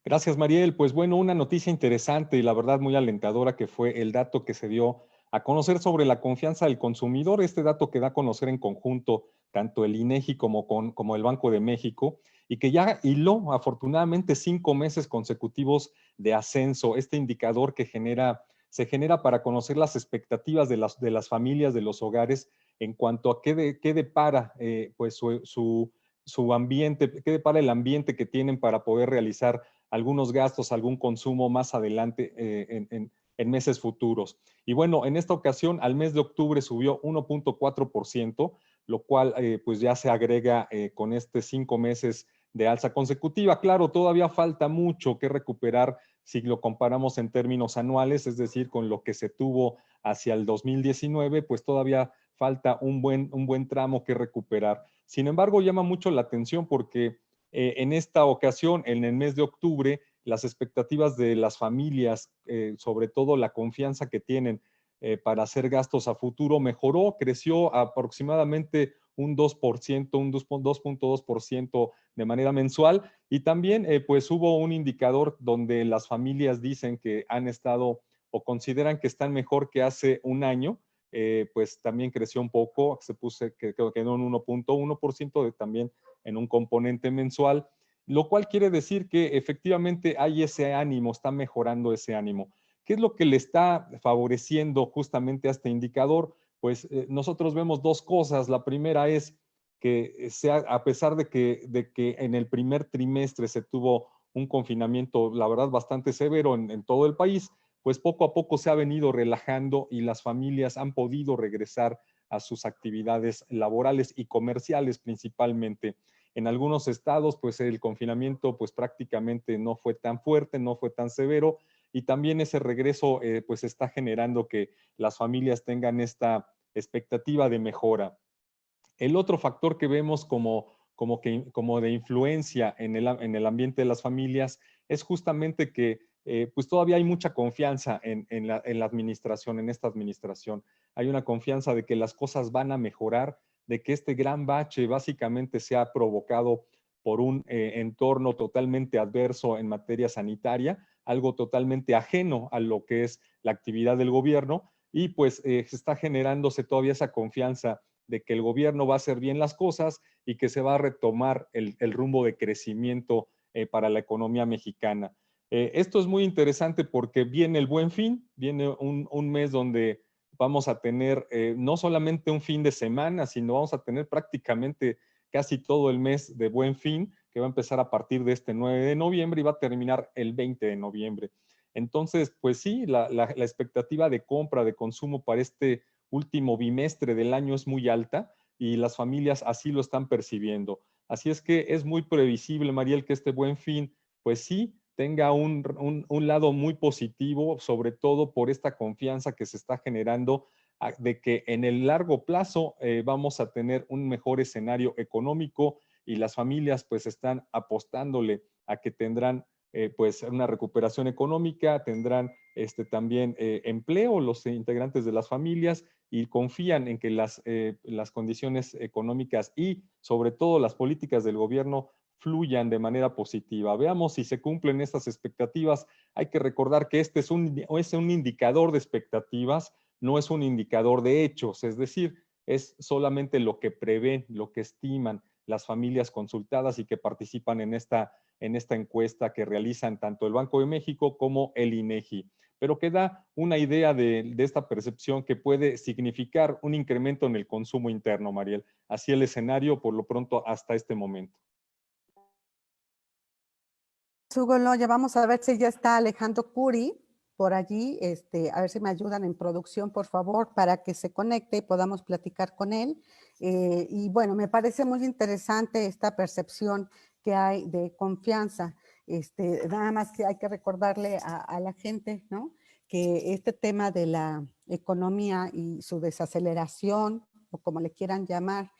Gracias, Mariel. Pues bueno, una noticia interesante y la verdad muy alentadora que fue el dato que se dio a conocer sobre la confianza del consumidor, este dato que da a conocer en conjunto tanto el INEGI como el Banco de México y que ya hiló afortunadamente 5 meses consecutivos de ascenso, este indicador que se genera para conocer las expectativas de las familias, de los hogares en cuanto a qué depara pues su ambiente, qué depara el ambiente que tienen para poder realizar algunos gastos, algún consumo más adelante en meses futuros. Y bueno, en esta ocasión al mes de octubre subió 1.4%, lo cual pues ya se agrega con 5 meses de alza consecutiva. Claro, todavía falta mucho que recuperar si lo comparamos en términos anuales, es decir, con lo que se tuvo hacia el 2019, pues todavía falta un buen tramo que recuperar. Sin embargo, llama mucho la atención porque en esta ocasión, en el mes de octubre, las expectativas de las familias, sobre todo la confianza que tienen para hacer gastos a futuro, mejoró, creció aproximadamente un 2%, un 2.2% de manera mensual. Y también pues hubo un indicador donde las familias dicen que han estado o consideran que están mejor que hace un año. Pues también creció un poco, quedó en 1.1%, también en un componente mensual, lo cual quiere decir que efectivamente hay ese ánimo, está mejorando ese ánimo. ¿Qué es lo que le está favoreciendo justamente a este indicador? Pues nosotros vemos dos cosas. La primera es que a pesar de que en el primer trimestre se tuvo un confinamiento, la verdad, bastante severo en todo el país, pues poco a poco se ha venido relajando y las familias han podido regresar a sus actividades laborales y comerciales principalmente. En algunos estados, pues el confinamiento pues prácticamente no fue tan fuerte, no fue tan severo y también ese regreso pues está generando que las familias tengan esta expectativa de mejora. El otro factor que vemos como de influencia en el ambiente de las familias es justamente que pues todavía hay mucha confianza en la administración, en esta administración. Hay una confianza de que las cosas van a mejorar, de que este gran bache básicamente se ha provocado por un entorno totalmente adverso en materia sanitaria, algo totalmente ajeno a lo que es la actividad del gobierno, y pues se está generándose todavía esa confianza de que el gobierno va a hacer bien las cosas y que se va a retomar el rumbo de crecimiento para la economía mexicana. Esto es muy interesante porque viene el Buen Fin, viene un mes donde vamos a tener no solamente un fin de semana, sino vamos a tener prácticamente casi todo el mes de Buen Fin, que va a empezar a partir de este 9 de noviembre y va a terminar el 20 de noviembre. Entonces, pues sí, la expectativa de compra, de consumo para este último bimestre del año es muy alta y las familias así lo están percibiendo. Así es que es muy previsible, Mariel, que este Buen Fin, pues sí, tenga un lado muy positivo, sobre todo por esta confianza que se está generando de que en el largo plazo vamos a tener un mejor escenario económico y las familias pues están apostándole a que tendrán pues una recuperación económica, tendrán también empleo los integrantes de las familias y confían en que las condiciones económicas y sobre todo las políticas del gobierno fluyan de manera positiva. Veamos si se cumplen estas expectativas. Hay que recordar que este es un indicador de expectativas, no es un indicador de hechos, es decir, es solamente lo que prevén, lo que estiman las familias consultadas y que participan en esta encuesta que realizan tanto el Banco de México como el INEGI, pero que da una idea de esta percepción que puede significar un incremento en el consumo interno, Mariel. Así el escenario por lo pronto hasta este momento. Hugo Loya, vamos a ver si ya está Alejandro Curi por allí, a ver si me ayudan en producción, por favor, para que se conecte y podamos platicar con él. Y bueno, me parece muy interesante esta percepción que hay de confianza. Nada más que hay que recordarle a la gente, ¿no? Que este tema de la economía y su desaceleración, o como le quieran llamar,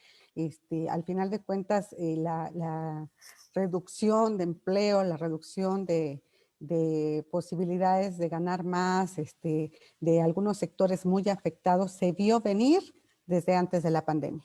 al final de cuentas, la reducción de empleo, la reducción de posibilidades de ganar más, de algunos sectores muy afectados, se vio venir desde antes de la pandemia.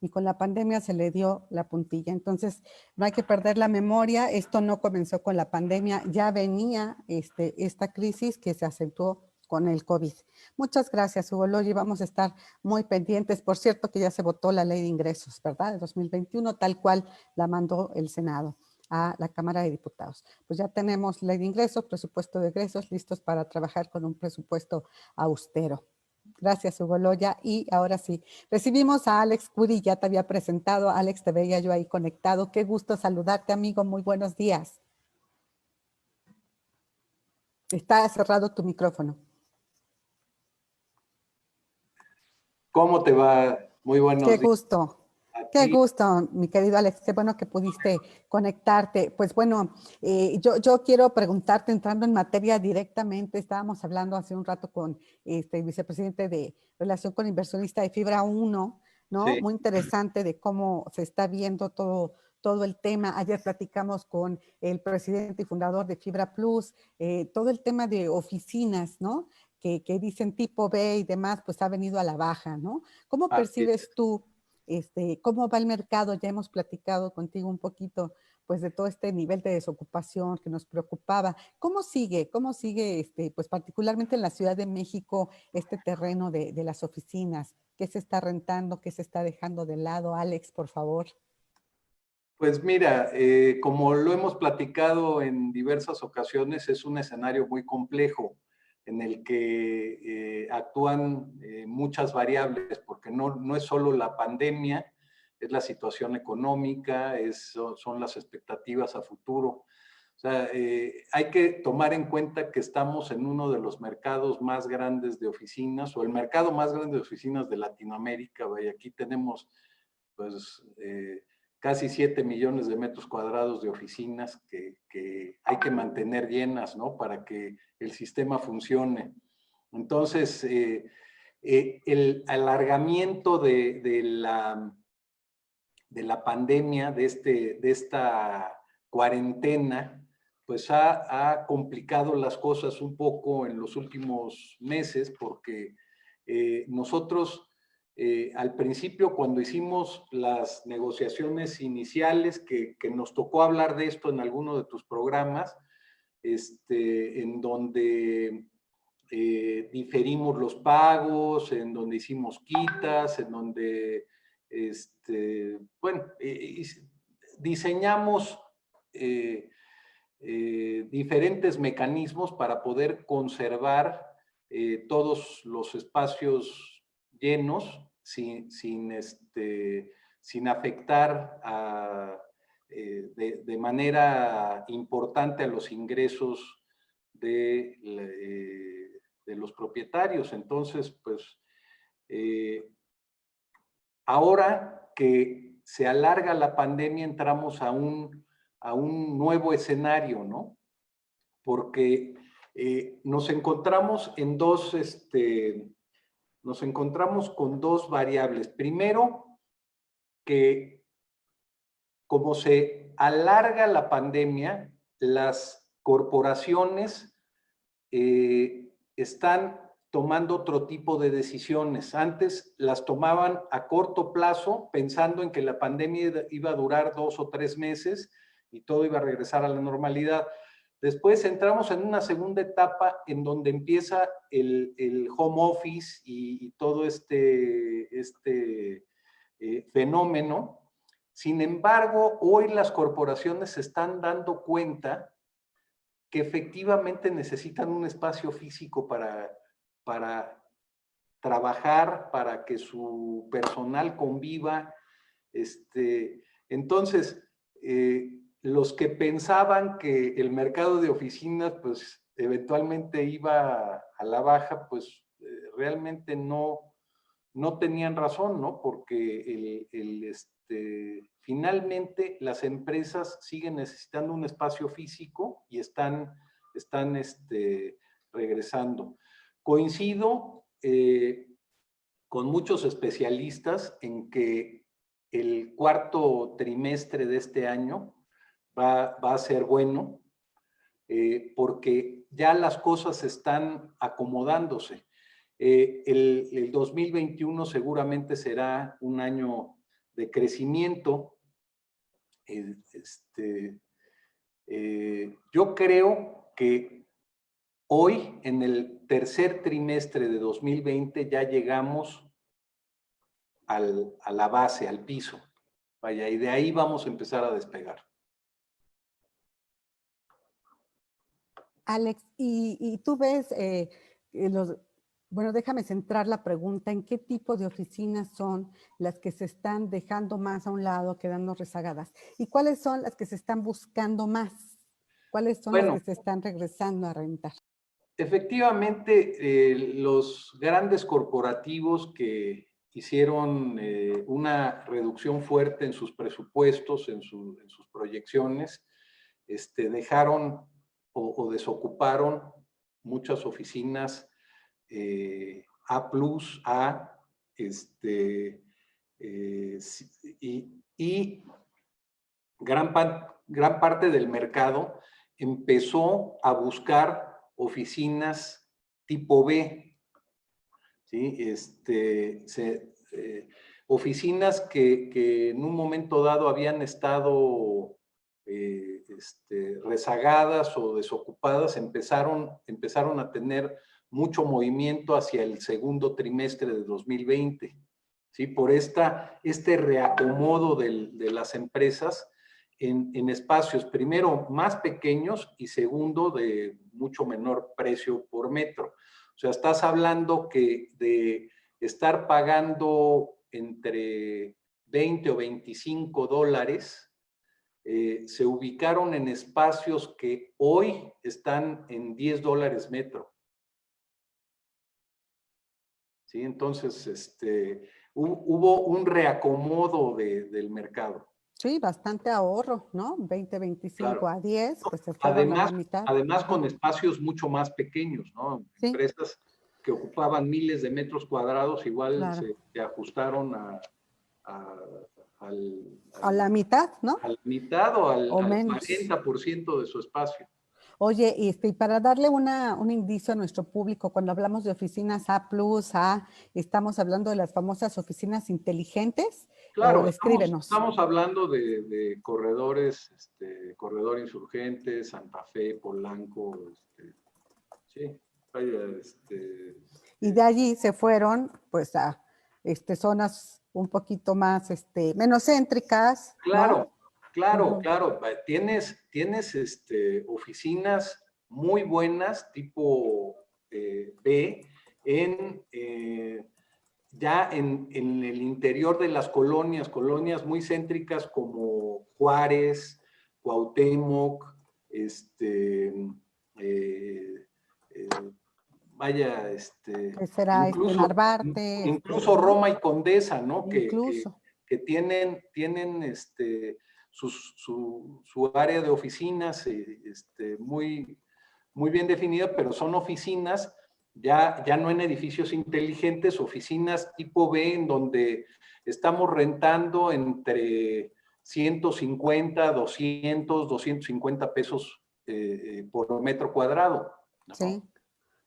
Y con la pandemia se le dio la puntilla. Entonces, no hay que perder la memoria. Esto no comenzó con la pandemia, ya venía esta crisis que se acentuó con el COVID. Muchas gracias, Hugo Loya, y vamos a estar muy pendientes. Por cierto, que ya se votó la ley de ingresos, ¿verdad? De 2021, tal cual la mandó el Senado a la Cámara de Diputados. Pues ya tenemos ley de ingresos, presupuesto de egresos, listos para trabajar con un presupuesto austero. Gracias, Hugo Loya. Y ahora sí, recibimos a Alex Curi, ya te había presentado. Alex, te veía yo ahí conectado. Qué gusto saludarte, amigo. Muy buenos días. Está cerrado tu micrófono. ¿Cómo te va? Muy buenos días. Qué gusto. Qué gusto, mi querido Alex, qué bueno que pudiste conectarte. Pues bueno, yo quiero preguntarte, entrando en materia directamente, estábamos hablando hace un rato con el vicepresidente de Relación con Inversionista de Fibra 1, ¿no? Sí. Muy interesante de cómo se está viendo todo el tema. Ayer platicamos con el presidente y fundador de Fibra Plus, todo el tema de oficinas, ¿no? Que dicen tipo B y demás, pues ha venido a la baja, ¿no? ¿Cómo percibes tú? ¿Cómo va el mercado? Ya hemos platicado contigo un poquito, pues, de todo este nivel de desocupación que nos preocupaba. ¿Cómo sigue? ¿Cómo sigue, pues, particularmente en la Ciudad de México, este terreno de las oficinas? ¿Qué se está rentando? ¿Qué se está dejando de lado? Alex, por favor. Pues mira, como lo hemos platicado en diversas ocasiones, es un escenario muy complejo en el que actúan muchas variables, porque no es solo la pandemia, es la situación económica, son las expectativas a futuro. O sea, hay que tomar en cuenta que estamos en uno de los mercados más grandes de oficinas, o el mercado más grande de oficinas de Latinoamérica. Vaya, aquí tenemos, pues, casi 7 millones de metros cuadrados de oficinas que hay que mantener llenas, ¿no? Para que el sistema funcione. Entonces, el alargamiento de la pandemia, de esta cuarentena, pues ha complicado las cosas un poco en los últimos meses, porque nosotros al principio, cuando hicimos las negociaciones iniciales, que nos tocó hablar de esto en alguno de tus programas, en donde diferimos los pagos, en donde hicimos quitas, en donde, bueno, diseñamos diferentes mecanismos para poder conservar todos los espacios llenos sin afectar de manera importante a los ingresos de los propietarios. Entonces, pues, ahora que se alarga la pandemia, entramos a un nuevo escenario, ¿no? Porque nos encontramos con dos variables. Primero, que como se alarga la pandemia, las corporaciones están tomando otro tipo de decisiones. Antes las tomaban a corto plazo, pensando en que la pandemia iba a durar 2 o 3 meses y todo iba a regresar a la normalidad. Después entramos en una segunda etapa en donde empieza el home office y todo este fenómeno. Sin embargo, hoy las corporaciones se están dando cuenta que efectivamente necesitan un espacio físico para trabajar, para que su personal conviva. Entonces, los que pensaban que el mercado de oficinas, pues, eventualmente iba a la baja, pues, realmente no tenían razón, ¿no? Porque finalmente las empresas siguen necesitando un espacio físico y están regresando. Coincido con muchos especialistas en que el cuarto trimestre de este año va a ser bueno, porque ya las cosas están acomodándose. El 2021 seguramente será un año de crecimiento. Yo creo que hoy, en el tercer trimestre de 2020, ya llegamos a la base, al piso. Vaya, y de ahí vamos a empezar a despegar. Alex, y tú ves bueno, déjame centrar la pregunta en qué tipo de oficinas son las que se están dejando más a un lado, quedando rezagadas, y cuáles son las que se están buscando más, cuáles son las que se están regresando a rentar. Efectivamente, los grandes corporativos que hicieron una reducción fuerte en sus presupuestos, en sus proyecciones, dejaron o desocuparon muchas oficinas A+, y gran parte del mercado empezó a buscar oficinas tipo B, ¿sí? Oficinas que en un momento dado habían estado rezagadas o desocupadas, empezaron a tener mucho movimiento hacia el segundo trimestre de 2020, ¿sí? Por este reacomodo de las empresas en espacios, primero, más pequeños y segundo, de mucho menor precio por metro. O sea, estás hablando que de estar pagando entre 20 o 25 dólares, se ubicaron en espacios que hoy están en 10 dólares metro. ¿Sí? Entonces, hubo un reacomodo del mercado. Sí, bastante ahorro, ¿no? 20, 25 claro. a 10, pues se fueron a la mitad. Además con espacios mucho más pequeños, ¿no? Sí. Empresas que ocupaban miles de metros cuadrados igual claro. se ajustaron a la mitad, ¿no? A la mitad o al 40% de su espacio. Oye, y para darle un indicio a nuestro público, cuando hablamos de oficinas A+, estamos hablando de las famosas oficinas inteligentes. Claro, descríbenos. Estamos hablando de corredores, Corredor Insurgente, Santa Fe, Polanco, sí, vaya, Y de allí se fueron pues a zonas un poquito más, menos céntricas, Claro, ¿no? claro, Ujú. claro. Tienes oficinas muy buenas, tipo B, ya en el interior de las colonias muy céntricas como Juárez, Cuauhtémoc, eh, eh, vaya, Que será incluso, Narvarte, incluso ¿no? Roma y Condesa, ¿no? Incluso. Que tienen su área de oficinas muy, muy bien definida, pero son oficinas ya no en edificios inteligentes, oficinas tipo B, en donde estamos rentando entre 150, 200, 250 pesos por metro cuadrado, ¿no? Sí,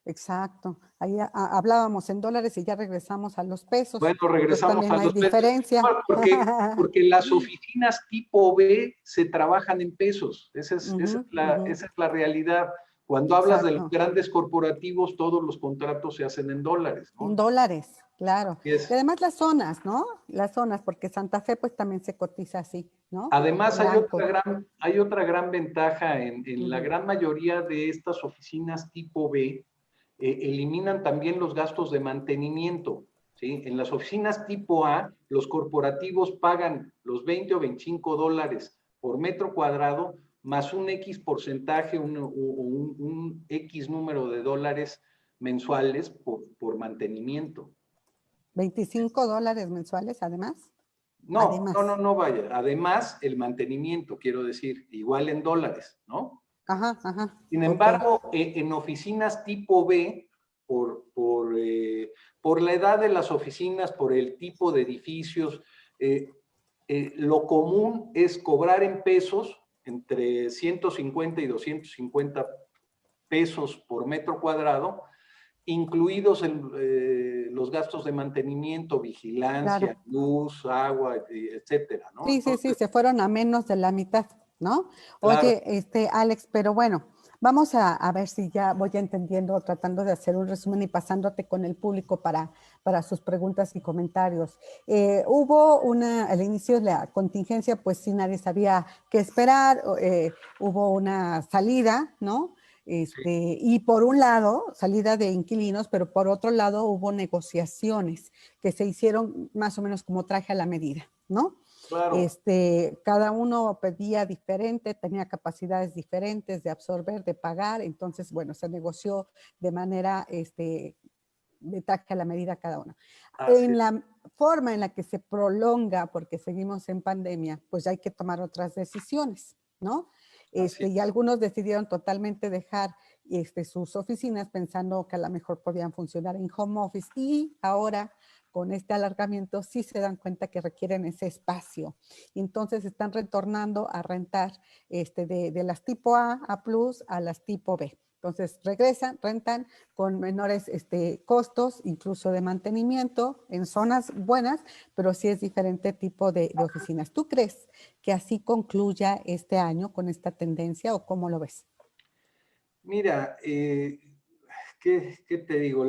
exacto. Ahí hablábamos en dólares y ya regresamos a los pesos. Bueno, Entonces regresamos también a hay los pesos. diferencia. Porque las oficinas tipo B se trabajan en pesos. Esa Ujú, ujú. es la realidad. Cuando hablas de los Exacto. grandes corporativos, todos los contratos se hacen en dólares, En ¿no? dólares, claro. Y Y además las zonas, ¿no? Las zonas, porque Santa Fe pues también se cotiza así, ¿no? además, Polanco. hay otra gran ventaja en la Ujú. gran mayoría de estas oficinas tipo B, eliminan también los gastos de mantenimiento, ¿sí? En las oficinas tipo A, los corporativos pagan los 20 o 25 dólares por metro cuadrado, más un X porcentaje, un X número de dólares mensuales por mantenimiento. 25 dólares mensuales, además. Además. No, vaya. Además, el mantenimiento, quiero decir, igual en dólares, ¿no? Ajá, ajá. Sin Ok. embargo, en oficinas tipo B, por la edad de las oficinas, por el tipo de edificios, lo común es cobrar en pesos entre 150 y 250 pesos por metro cuadrado, incluidos los gastos de mantenimiento, Claro. vigilancia, luz, agua, etcétera, ¿no? Sí, sí, sí, Entonces, se fueron a menos de la mitad, ¿no? claro, Oye, Alex, pero bueno, vamos a ver si ya voy entendiendo, tratando de hacer un resumen y pasándote con el público para sus preguntas y comentarios. Al inicio de la contingencia, pues sí, nadie sabía qué esperar, hubo una salida, ¿no? Y por un lado, salida de inquilinos, pero por otro lado hubo negociaciones que se hicieron más o menos como traje a la medida, ¿no? claro. Cada uno pedía diferente, tenía capacidades diferentes de absorber, de pagar, entonces, bueno, se negoció de manera, de traje a la medida cada uno. Así En es. la forma en la que se prolonga, porque seguimos en pandemia, pues ya hay que tomar otras decisiones, ¿no? Así Y es. algunos decidieron totalmente dejar sus oficinas pensando que a lo mejor podían funcionar en home office y ahora con este alargamiento sí se dan cuenta que requieren ese espacio. Entonces están retornando a rentar de las tipo A plus, a las tipo B. Entonces regresan, rentan con menores costos, incluso de mantenimiento, en zonas buenas, pero sí es diferente tipo de oficinas. ¿Tú crees que así concluya este año con esta tendencia o cómo lo ves? Mira, ¿qué te digo?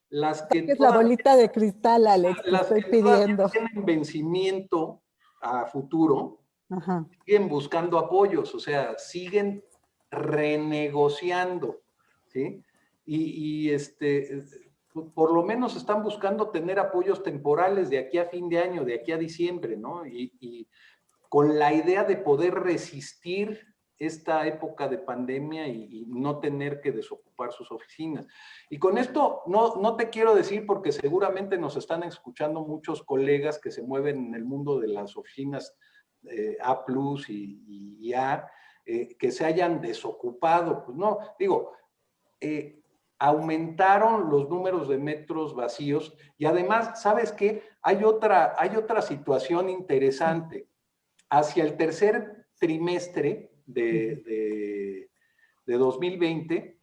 Las que Es la todavía, bolita de cristal, Alex, te las estoy que todavía pidiendo. tienen vencimiento a futuro, Ajá. siguen buscando apoyos, o sea, siguen renegociando, ¿sí? Por lo menos están buscando tener apoyos temporales de aquí a fin de año, de aquí a diciembre, ¿no? Y con la idea de poder resistir esta época de pandemia y no tener que desocupar sus oficinas. Y con esto no te quiero decir, porque seguramente nos están escuchando muchos colegas que se mueven en el mundo de las oficinas A plus y A, que se hayan desocupado. Pues no, digo, aumentaron los números de metros vacíos y además, ¿sabes qué? Hay otra situación interesante. Hacia el tercer trimestre de 2020,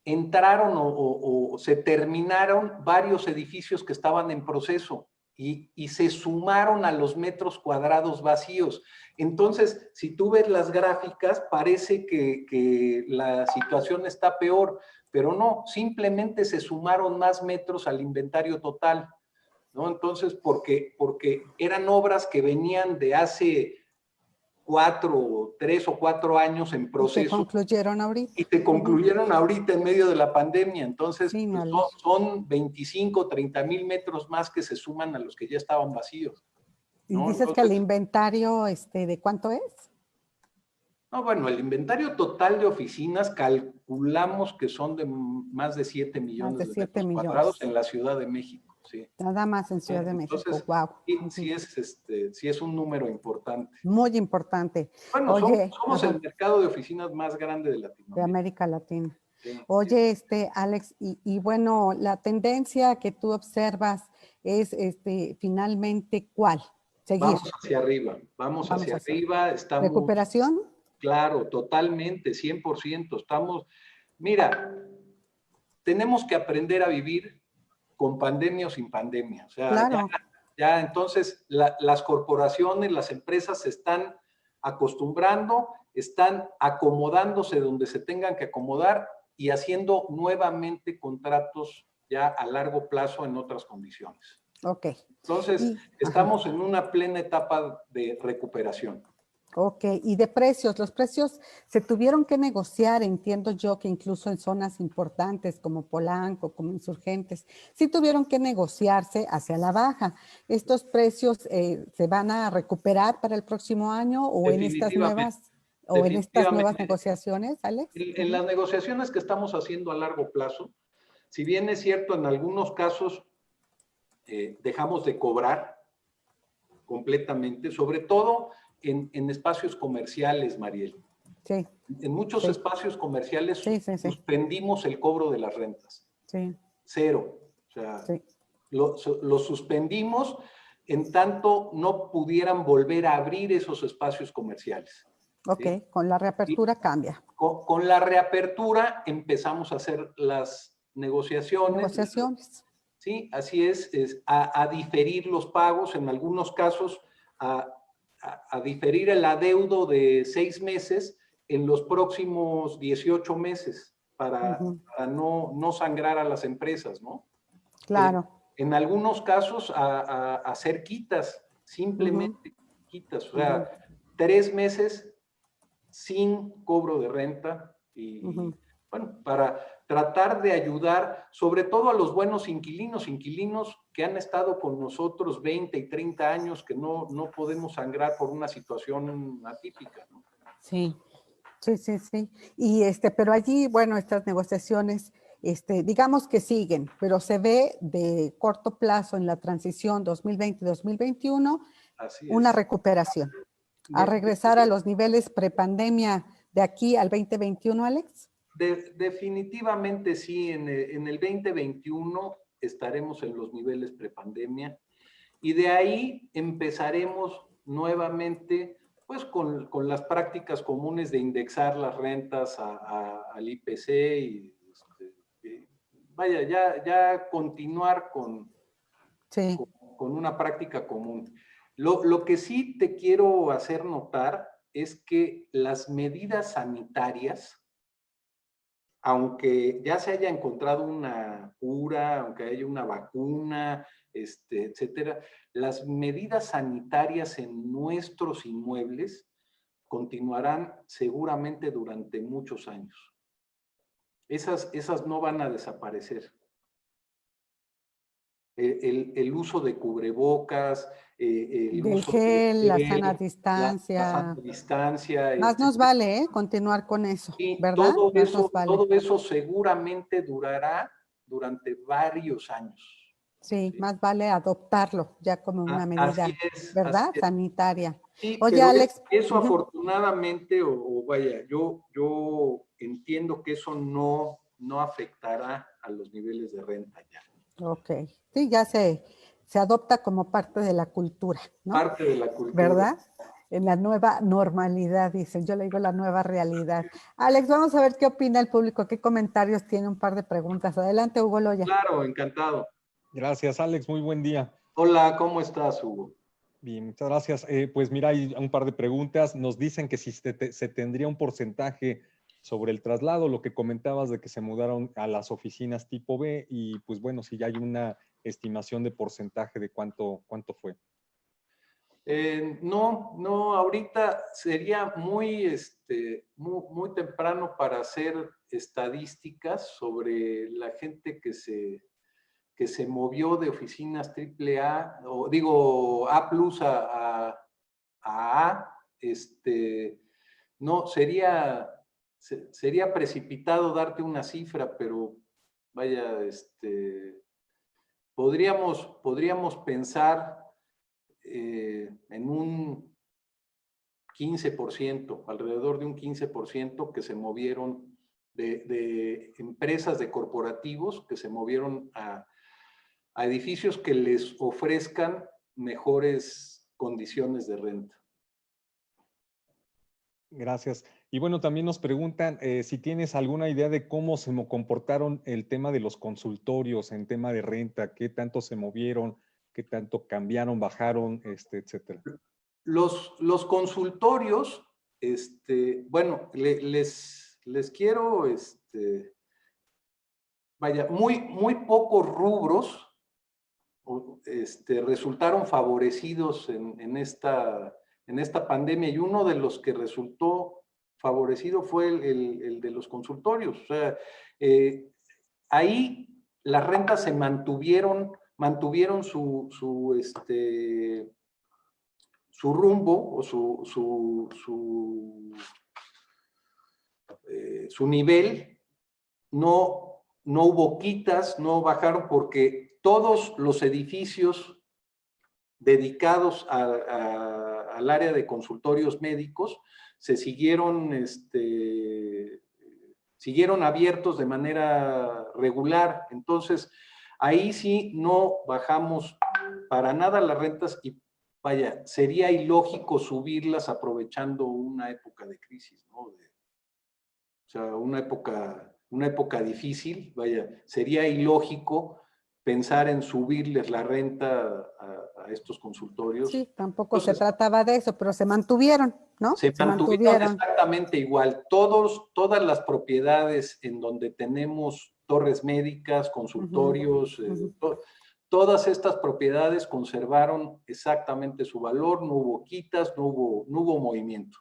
entraron o se terminaron varios edificios que estaban en proceso y se sumaron a los metros cuadrados vacíos. Entonces, si tú ves las gráficas, parece que la situación está peor, pero no, simplemente se sumaron más metros al inventario total, ¿no? Entonces, porque eran obras que venían de hace 3 o 4 años en ¿Y se proceso. concluyeron ahorita? Y se concluyeron ahorita en medio de la pandemia. Entonces, Sí, pues, son 25, 30 mil metros más que se suman a los que ya estaban vacíos, Y ¿no? dices que el inventario, ¿de cuánto es? No, bueno, el inventario total de oficinas calculamos que son de más de 7 millones Más de de 7 metros millones. cuadrados en la Ciudad de México, sí. Nada más en Ciudad de México, Entonces, wow. sí es un número importante. Muy importante. Bueno, Oye, somos el mercado de oficinas más grande de de Latinoamérica. América Latina. Sí, Oye, Alex, y bueno, la tendencia que tú observas es, finalmente, ¿cuál? Seguir. Vamos hacia arriba, vamos hacia arriba, estamos... ¿Recuperación? Claro, totalmente, 100%. Mira, tenemos que aprender a vivir con pandemia o sin pandemia. O sea, Claro. ya entonces las corporaciones, las empresas se están acostumbrando, están acomodándose donde se tengan que acomodar y haciendo nuevamente contratos ya a largo plazo en otras condiciones. Ok. Entonces, estamos en una plena etapa de recuperación. Ok, y de precios, los precios se tuvieron que negociar, entiendo yo que incluso en zonas importantes como Polanco, como Insurgentes, sí tuvieron que negociarse hacia la baja. ¿Estos precios se van a recuperar para el próximo año o en estas nuevas negociaciones, Alex? En las negociaciones que estamos haciendo a largo plazo, si bien es cierto, en algunos casos dejamos de cobrar completamente, sobre todo en espacios comerciales, Mariel. Sí. En muchos espacios comerciales suspendimos el cobro de las rentas. Sí. Cero. O sea, lo suspendimos en tanto no pudieran volver a abrir esos espacios comerciales. Ok, ¿sí? Con la reapertura cambia. Con la reapertura empezamos a hacer las negociaciones. Sí, así es a diferir los pagos, en algunos casos a diferir el adeudo de 6 meses en los próximos 18 meses para no sangrar a las empresas, ¿no? Claro. En algunos casos a hacer quitas, simplemente quitas, o sea, 3 meses sin cobro de renta y bueno, para tratar de ayudar sobre todo a los buenos inquilinos que han estado con nosotros 20 y 30 años que no podemos sangrar por una situación atípica, ¿no? Sí, sí, sí, sí. Y pero allí, bueno, estas negociaciones, digamos que siguen, pero se ve de corto plazo en la transición 2020-2021 una recuperación. ¿A regresar a los niveles prepandemia de aquí al 2021, Alex? Definitivamente sí, en el 2021 estaremos en los niveles prepandemia y de ahí empezaremos nuevamente pues con las prácticas comunes de indexar las rentas al IPC y vaya, ya continuar con una práctica común. Lo que sí te quiero hacer notar es que las medidas sanitarias, aunque ya se haya encontrado una cura, aunque haya una vacuna, etcétera, las medidas sanitarias en nuestros inmuebles continuarán seguramente durante muchos años. Esas no van a desaparecer. El uso de cubrebocas, el gel, la sana distancia. La sana distancia. Más nos vale, continuar con eso, sí, ¿verdad? Todo eso seguramente durará durante varios años. Sí, más vale adoptarlo ya como una medida, ¿verdad? Sanitaria. Sí, oye, pero Alex. Eso afortunadamente, vaya, yo entiendo que eso no afectará a los niveles de renta ya. Ok, sí, ya se adopta como parte de la cultura, ¿no? Parte de la cultura. ¿Verdad? En la nueva normalidad, dicen. Yo le digo la nueva realidad. Alex, vamos a ver qué opina el público, qué comentarios tiene, un par de preguntas. Adelante, Hugo Loya. Claro, encantado. Gracias, Alex. Muy buen día. Hola, ¿cómo estás, Hugo? Bien, muchas gracias. Pues mira, hay un par de preguntas. Nos dicen que si se tendría un porcentaje sobre el traslado, lo que comentabas de que se mudaron a las oficinas tipo B y pues bueno, si ya hay una estimación de porcentaje de cuánto fue. No, ahorita sería muy temprano para hacer estadísticas sobre la gente que se movió de oficinas AAA, o digo A+ a A. No, sería precipitado darte una cifra, pero vaya, podríamos pensar en un 15%, alrededor de un 15% que se movieron de empresas, de corporativos, que se movieron a edificios que les ofrezcan mejores condiciones de renta. Gracias. Y bueno, también nos preguntan si tienes alguna idea de cómo se comportaron el tema de los consultorios en tema de renta, qué tanto se movieron, qué tanto cambiaron, bajaron, etcétera. Los consultorios, bueno, les quiero, vaya, muy pocos rubros resultaron favorecidos en esta pandemia, y uno de los que resultó favorecido fue el de los consultorios. O sea, ahí las rentas se mantuvieron su rumbo o su nivel. No hubo quitas, no bajaron, porque todos los edificios dedicados al área de consultorios médicos se siguieron abiertos de manera regular. Entonces, ahí sí no bajamos para nada las rentas, y vaya, sería ilógico subirlas aprovechando una época de crisis, ¿no? O sea, una época difícil, vaya, sería ilógico pensar en subirles la renta a estos consultorios. Sí, tampoco se trataba de eso, pero se mantuvieron, ¿no? Se mantuvieron exactamente igual. Todas las propiedades en donde tenemos torres médicas, consultorios, todas estas propiedades conservaron exactamente su valor, no hubo quitas, no hubo movimiento.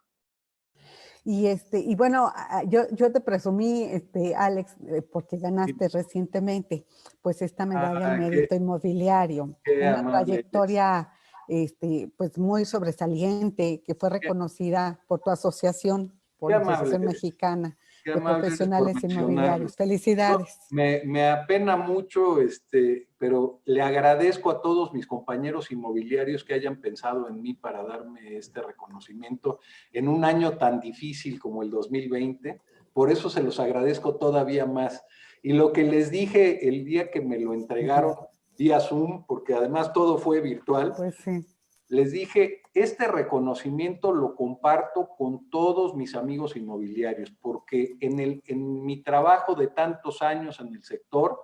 Y bueno, yo te presumí, Alex, porque ganaste recientemente, pues esta medalla al mérito inmobiliario, una trayectoria, pues muy sobresaliente, que fue reconocida por tu asociación, por la Asociación Mexicana de Profesionales Inmobiliarios. Felicidades. Me apena mucho, pero le agradezco a todos mis compañeros inmobiliarios que hayan pensado en mí para darme este reconocimiento en un año tan difícil como el 2020. Por eso se los agradezco todavía más. Y lo que les dije el día que me lo entregaron vía Zoom, porque además todo fue virtual, pues sí. Les dije, este reconocimiento lo comparto con todos mis amigos inmobiliarios, porque en mi trabajo de tantos años en el sector,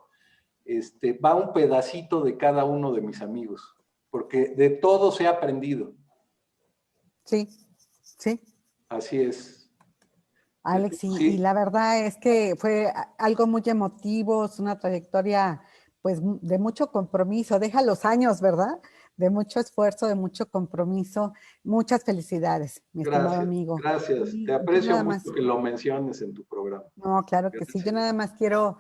va un pedacito de cada uno de mis amigos, porque de todo se ha aprendido. Sí, sí. Así es. Alex, sí. Y la verdad es que fue algo muy emotivo, es una trayectoria pues de mucho compromiso, deja los años, ¿verdad? De mucho esfuerzo, de mucho compromiso. Muchas felicidades, mi estimado amigo. Gracias, te aprecio mucho que lo menciones en tu programa. No, claro que sí. Yo nada más quiero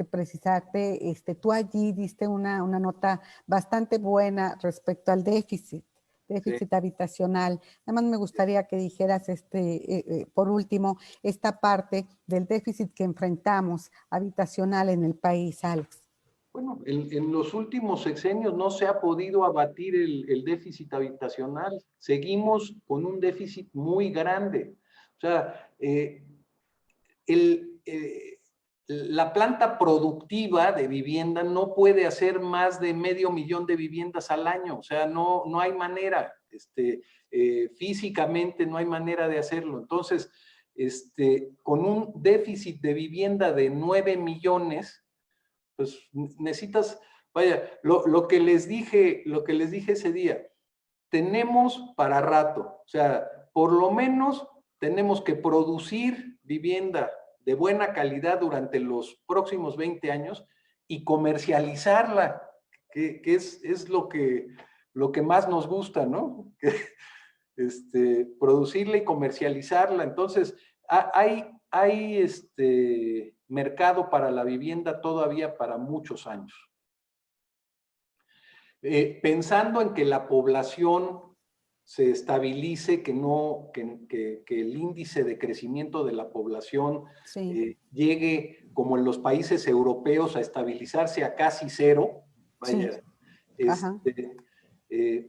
precisarte, tú allí diste una nota bastante buena respecto al déficit habitacional. Nada más me gustaría que dijeras, por último, esta parte del déficit que enfrentamos habitacional en el país, Alex. Bueno, en los últimos sexenios no se ha podido abatir el déficit habitacional. Seguimos con un déficit muy grande. O sea, la planta productiva de vivienda no puede hacer más de 500,000 de viviendas al año. O sea, no hay manera. Físicamente no hay manera de hacerlo. Entonces, con un déficit de vivienda de 9 millones, pues necesitas, vaya, lo que les dije ese día, tenemos para rato. O sea, por lo menos tenemos que producir vivienda de buena calidad durante los próximos 20 años y comercializarla, que es lo que más nos gusta, ¿no? Producirla y comercializarla. Entonces, hay mercado para la vivienda todavía para muchos años. Pensando en que la población se estabilice, que el índice de crecimiento de la población Sí. llegue, como en los países europeos, a estabilizarse a casi cero, vaya,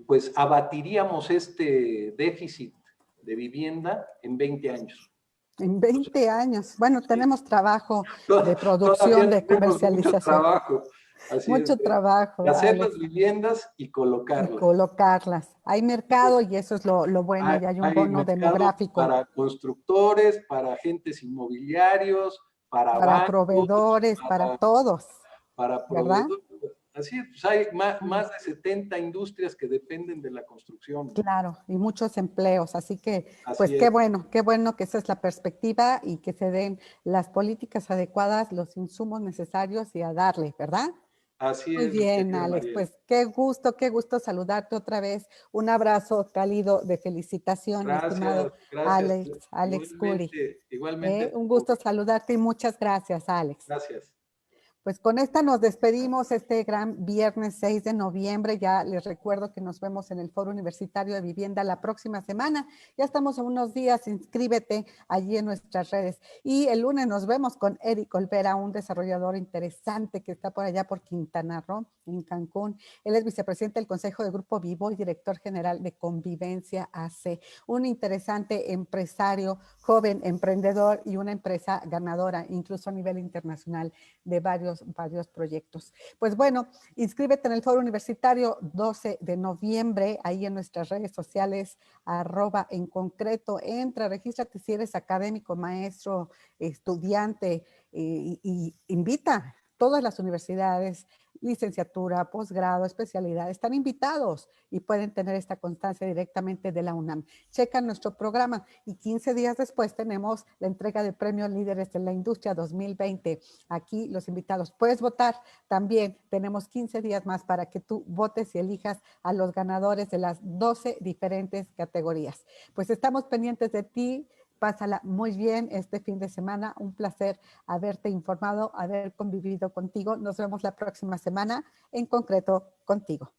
pues abatiríamos este déficit de vivienda en 20 años. En 20 años. Bueno, Sí. tenemos trabajo de Todavía producción, de tenemos mucho comercialización. trabajo. Así Mucho es, trabajo, de hacer Alex. las viviendas y Y colocarlas. colocarlas. Hay mercado y eso es lo bueno, y hay un bono mercado demográfico para constructores, para agentes inmobiliarios, para para bancos, proveedores, para todos, para ¿verdad? proveedores. Así es, pues hay más de 70 industrias que dependen de la construcción. Claro, y muchos empleos. Así que, pues Así es. qué bueno que esa es la perspectiva y que se den las políticas adecuadas, los insumos necesarios y a darle, ¿verdad? Así Muy es, mi bien, querida Alex. Mariel. Pues qué gusto saludarte otra vez. Un abrazo cálido de felicitación, mi estimado Gracias. Alex Curi. Igualmente. Un gusto saludarte y muchas gracias, Alex. Gracias. Pues con esta nos despedimos este gran viernes 6 de noviembre. Ya les recuerdo que nos vemos en el Foro Universitario de Vivienda la próxima semana. Ya estamos a unos días, inscríbete allí en nuestras redes. Y el lunes nos vemos con Eric Olvera, un desarrollador interesante que está por allá por Quintana Roo, en Cancún. Él es vicepresidente del Consejo de Grupo Vivo y director general de Convivencia AC. Un interesante empresario, joven emprendedor y una empresa ganadora, incluso a nivel internacional, de varios proyectos. Pues bueno, inscríbete en el Foro Universitario 12 de noviembre, ahí en nuestras redes sociales, @en concreto, entra, regístrate si eres académico, maestro, estudiante, y invita. Todas las universidades, licenciatura, posgrado, especialidad, están invitados y pueden tener esta constancia directamente de la UNAM. Checan nuestro programa y 15 días después tenemos la entrega de premios Líderes de la Industria 2020. Aquí los invitados. Puedes votar también. Tenemos 15 días más para que tú votes y elijas a los ganadores de las 12 diferentes categorías. Pues estamos pendientes de ti. Pásala muy bien este fin de semana. Un placer haberte informado, haber convivido contigo. Nos vemos la próxima semana, en concreto contigo.